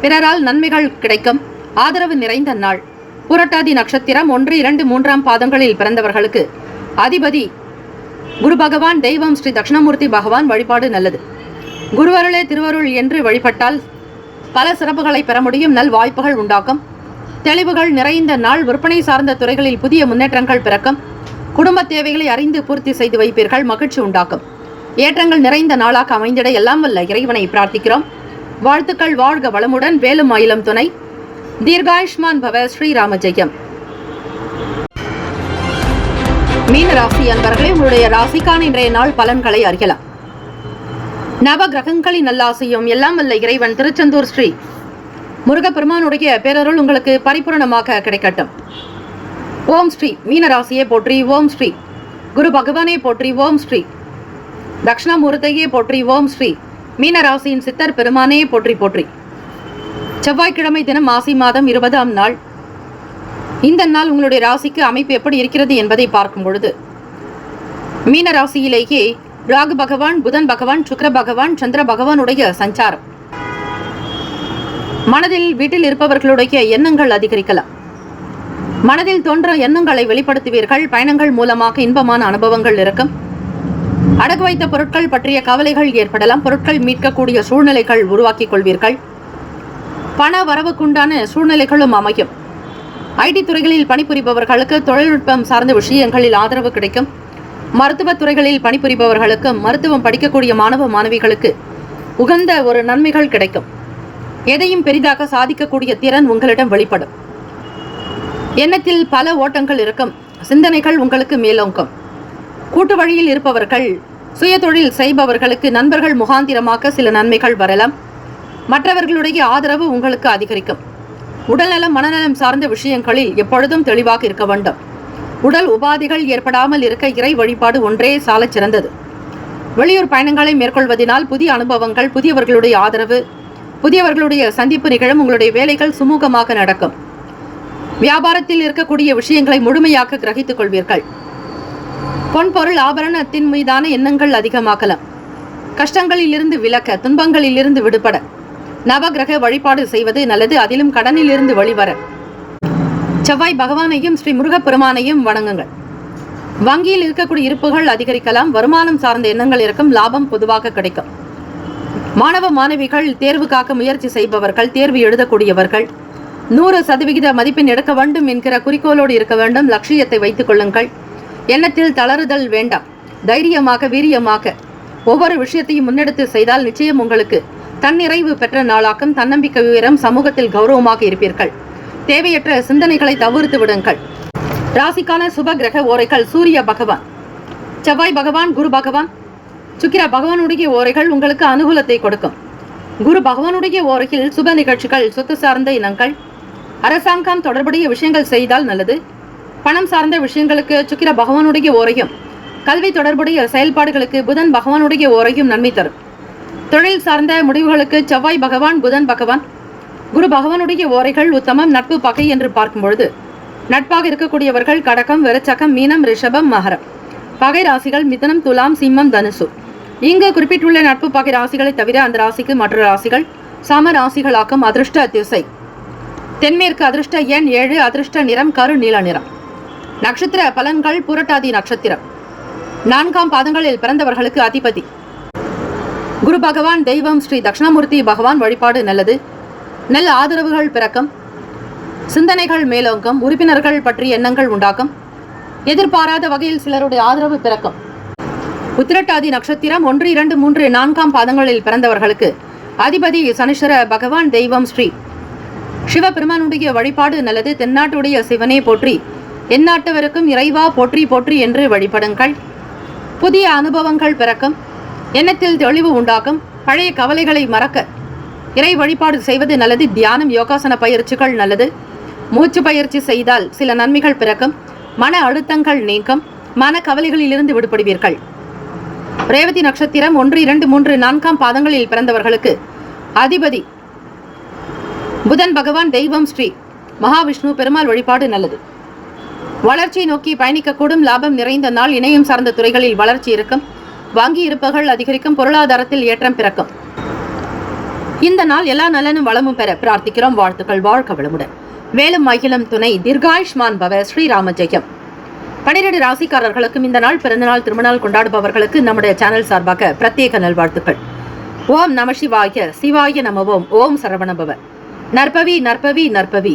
பிறரால் நன்மைகள் கிடைக்கும். ஆதரவு நிறைந்த நாள். புரட்டாதி நட்சத்திரம் 1, 2, 3ஆம் பாதங்களில் பிறந்தவர்களுக்கு அதிபதி குரு பகவான். தெய்வம் ஸ்ரீ தட்சிணாமூர்த்தி பகவான். வழிபாடு நல்லது. குருவருளே திருவருள் என்று வழிபட்டால் பல சிறப்புகளை பெற முடியும். நல் வாய்ப்புகள் உண்டாக்கும். தெளிவுகள் நிறைந்த நாள். விற்பனை சார்ந்த துறைகளில் புதிய முன்னேற்றங்கள் பிறக்கும். குடும்ப தேவைகளை அறிந்து பூர்த்தி செய்து வைப்பீர்கள். மகிழ்ச்சி உண்டாக்கும். ஏற்றங்கள் நிறைந்த நாளாக அமைந்திட எல்லாம் வல்ல இறைவனை பிரார்த்திக்கிறோம். வாழ்த்துக்கள். வாழ்க வளமுடன். வேலும் மயிலும் துணை. தீர்காயுஷ்மான் பவ. ஸ்ரீராம ஜெயம். மீன ராசி அன்பர்களே, உங்களுடைய ராசிக்கான இன்றைய நாள் பலன்களை அறியலாம். நவ கிரகங்களின் நல்லாசையும் எல்லாம் வல்ல இறைவன் திருச்செந்தூர் ஸ்ரீ முருகப்பெருமானுடைய பேரருள் உங்களுக்கு பரிபூரணமாக கிடைக்கட்டும். ஓம் ஸ்ரீ மீனராசியை போற்றி. ஓம் ஸ்ரீ குரு பகவானே போற்றி. ஓம் ஸ்ரீ தட்சிணாமூர்த்தியே போற்றி. ஓம் ஸ்ரீ மீனராசியின் சித்தர் பெருமானே போற்றி போற்றி. செவ்வாய்க்கிழமை தினம் மாசி மாதம் 20ஆம் நாள். இந்த நாள் உங்களுடைய ராசிக்கு அமைப்பு எப்படி இருக்கிறது என்பதை பார்க்கும் பொழுது மீனராசியிலேயே ராகு பகவான், புதன் பகவான், சுக்கிர பகவான், சந்திர பகவானுடைய சஞ்சாரம். மனதில் வீட்டில் இருப்பவர்களுடைய எண்ணங்கள் அதிகரிக்கலாம். மனதில் தோன்ற எண்ணங்களை வெளிப்படுத்துவீர்கள். பயணங்கள் மூலமாக இன்பமான அனுபவங்கள் இருக்கும். அடகு வைத்த பொருட்கள் பற்றிய கவலைகள் ஏற்படலாம். பொருட்கள் மீட்கக்கூடிய சூழ்நிலைகள் உருவாக்கிக் கொள்வீர்கள். பண வரவுக்குண்டான சூழ்நிலைகளும் அமையும். ஐடி துறைகளில் பணிபுரிபவர்களுக்கு தொழில்நுட்பம் சார்ந்த விஷயங்களில் ஆதரவு கிடைக்கும். மருத்துவ துறைகளில் பணிபுரிபவர்களுக்கு, மருத்துவம் படிக்கக்கூடிய மாணவ மாணவிகளுக்கு உகந்த ஒரு நன்மைகள் கிடைக்கும். எதையும் பெரிதாக சாதிக்கக்கூடிய திறன் உங்களிடம் வெளிப்படும். எண்ணத்தில் பல ஓட்டங்கள் இருக்கும். சிந்தனைகள் உங்களுக்கு மேலோங்கும். கூட்டு வழியில் இருப்பவர்கள், சுய தொழில் செய்பவர்களுக்கு நண்பர்கள் முகாந்திரமாக சில நன்மைகள் வரலாம். மற்றவர்களுடைய ஆதரவு உங்களுக்கு அதிகரிக்கும். உடல்நலம் மனநலம் சார்ந்த விஷயங்களில் எப்பொழுதும் தெளிவாக இருக்க வேண்டும். உடல் உபாதைகள் ஏற்படாமல் இருக்க இறை வழிபாடு ஒன்றே சாலச் சிறந்தது. வெளியூர் பயணங்களை மேற்கொள்வதனால் புதிய அனுபவங்கள், புதியவர்களுடைய ஆதரவு, புதியவர்களுடைய சந்திப்பு நிகழும். உங்களுடைய வேலைகள் சுமூகமாக நடக்கும். வியாபாரத்தில் இருக்கக்கூடிய விஷயங்களை முழுமையாக கிரகித்துக் கொள்வீர்கள். பொன்பொருள் ஆபரணத்தின் மீதான எண்ணங்கள் அதிகமாகலாம். கஷ்டங்களில் இருந்து விலக்க, துன்பங்களில் இருந்து விடுபட நவகிரக வழிபாடு செய்வது நல்லது. அதிலும் கடனில் இருந்து வெளிவர செவ்வாய் பகவானையும் ஸ்ரீ முருகப்பெருமானையும் வணங்குங்கள். வங்கியில் இருக்கக்கூடிய இருப்புகள் அதிகரிக்கலாம். வருமானம் சார்ந்த எண்ணங்கள் இருக்கும். லாபம் பொதுவாக கிடைக்கும். மாணவ மாணவிகள், தேர்வுக்காக முயற்சி செய்பவர்கள், தேர்வு எழுதக்கூடியவர்கள் 100% மதிப்பெண் எடுக்க வேண்டும் என்கிற குறிக்கோளோடு இருக்க வேண்டும். லட்சியத்தை வைத்துக் கொள்ளுங்கள். எண்ணத்தில் தளறுதல் வேண்டாம். தைரியமாக, வீரியமாக ஒவ்வொரு விஷயத்தையும் முன்னெடுத்து செய்தால் நிச்சயம் உங்களுக்கு தன்னிறைவு பெற்ற நாளாக்கும். தன்னம்பிக்கை உயரம். சமூகத்தில் கௌரவமாக இருப்பீர்கள். தேவையற்ற சிந்தனைகளை தவிர்த்து விடுங்கள். ராசிக்கான சுப கிரக ஓரைகள்: சூரிய பகவான், செவ்வாய் பகவான், குரு பகவான், சுக்கிர பகவானுடைய ஓரைகள் உங்களுக்கு அனுகூலத்தை கொடுக்கும். குரு பகவானுடைய ஓரையில் சுப நிகழ்ச்சிகள், சொத்து சார்ந்த இனங்கள், அரசாங்கம் தொடர்புடைய விஷயங்கள் செய்தால் நல்லது. பணம் சார்ந்த விஷயங்களுக்கு சுக்கிர பகவானுடைய ஓரையும், கல்வி தொடர்புடைய செயல்பாடுகளுக்கு புதன் பகவானுடைய ஓரையும் நன்மை தரும். தொழில் சார்ந்த முடிவுகளுக்கு செவ்வாய் பகவான், புதன் பகவான், குரு பகவானுடைய ஓரைகள் உத்தமம். நட்பு பகை என்று பார்க்கும் பொழுது நட்பாக இருக்கக்கூடியவர்கள் கடகம், விருச்சகம், மீனம், ரிஷபம், மகரம். பகை ராசிகள் மிதுனம், துலாம், சிம்மம், தனுசு. இங்கு குறிப்பிட்டுள்ள நட்பு பகை ராசிகளை தவிர அந்த ராசிக்கு மற்ற ராசிகள் சம ராசிகளாக்கும். அதிர்ஷ்ட திசை தென்மேற்கு. அதிர்ஷ்ட எண் 7. அதிர்ஷ்ட நிறம் கரு நீல நிறம். நட்சத்திர பலன்கள்: புரட்டாதி நட்சத்திரம் 4ஆம் பாதங்களில் பிறந்தவர்களுக்கு அதிபதி குரு பகவான். தெய்வம் ஸ்ரீ தட்சிணாமூர்த்தி பகவான் வழிபாடு நல்லது. நல்ல ஆதரவுகள் பிறக்கும். சிந்தனைகள் மேலோங்கும். உறுப்பினர்கள் பற்றி எண்ணங்கள் உண்டாகும். எதிர்பாராத வகையில் சிலருடைய ஆதரவு பிறக்கும். உத்திரட்டாதி நட்சத்திரம் 1, 2, 3, 4ஆம் பாதங்களில் பிறந்தவர்களுக்கு அதிபதி சனீஸ்வர பகவான். தெய்வம் ஸ்ரீ சிவபெருமானுடைய வழிபாடு நல்லது. தென்னாட்டுடைய சிவனே போற்றி, எந்நாட்டவருக்கும் இறைவா போற்றி போற்றி என்று வழிபடுங்கள். புதிய அனுபவங்கள் பிறக்கும். எண்ணத்தில் தெளிவு உண்டாகும். பழைய கவலைகளை மறக்க இறை வழிபாடு செய்வது நல்லது. தியானம், யோகாசன பயிற்சிகள் நல்லது. மூச்சு பயிற்சி செய்தால் சில நன்மைகள் பிறக்கும். மன அழுத்தங்கள் நீங்கும். மன கவலைகளிலிருந்து விடுபடுவீர்கள். ரேவதி நட்சத்திரம் 1, 2, 3, 4ஆம் பாதங்களில் பிறந்தவர்களுக்கு அதிபதி புதன் பகவான். தெய்வம் ஸ்ரீ மகாவிஷ்ணு பெருமாள் வழிபாடு நல்லது. வளர்ச்சியை நோக்கி பயணிக்கக்கூடும். லாபம் நிறைந்த நாள். இணையம் சார்ந்த துறைகளில் வளர்ச்சி இருக்கும். வங்கி இருப்புகள் அதிகரிக்கும். பொருளாதாரத்தில் ஏற்றம் பிறக்கும். இந்த நாள் எல்லா நலனும் வளமும் பெற பிரார்த்திக்கிறோம். வாழ்த்துக்கள். வாழ்க வளமுடன். வேலும் மகிழும் துணை. தீர்காயுஷ்மான் பவ. ஸ்ரீராம ஜெயம். 12 ராசிக்காரர்களுக்கும் இந்த நாள் பிறந்தநாள், திருமணநாள் கொண்டாடுபவர்களுக்கு நம்முடைய சேனல் சார்பாக பிரத்யேக நல்வாழ்த்துக்கள். ஓம் நம சிவாய. சிவாய நம. ஓம். ஓம் சரவணபவ. நற்பவி நற்பவி நற்பவி.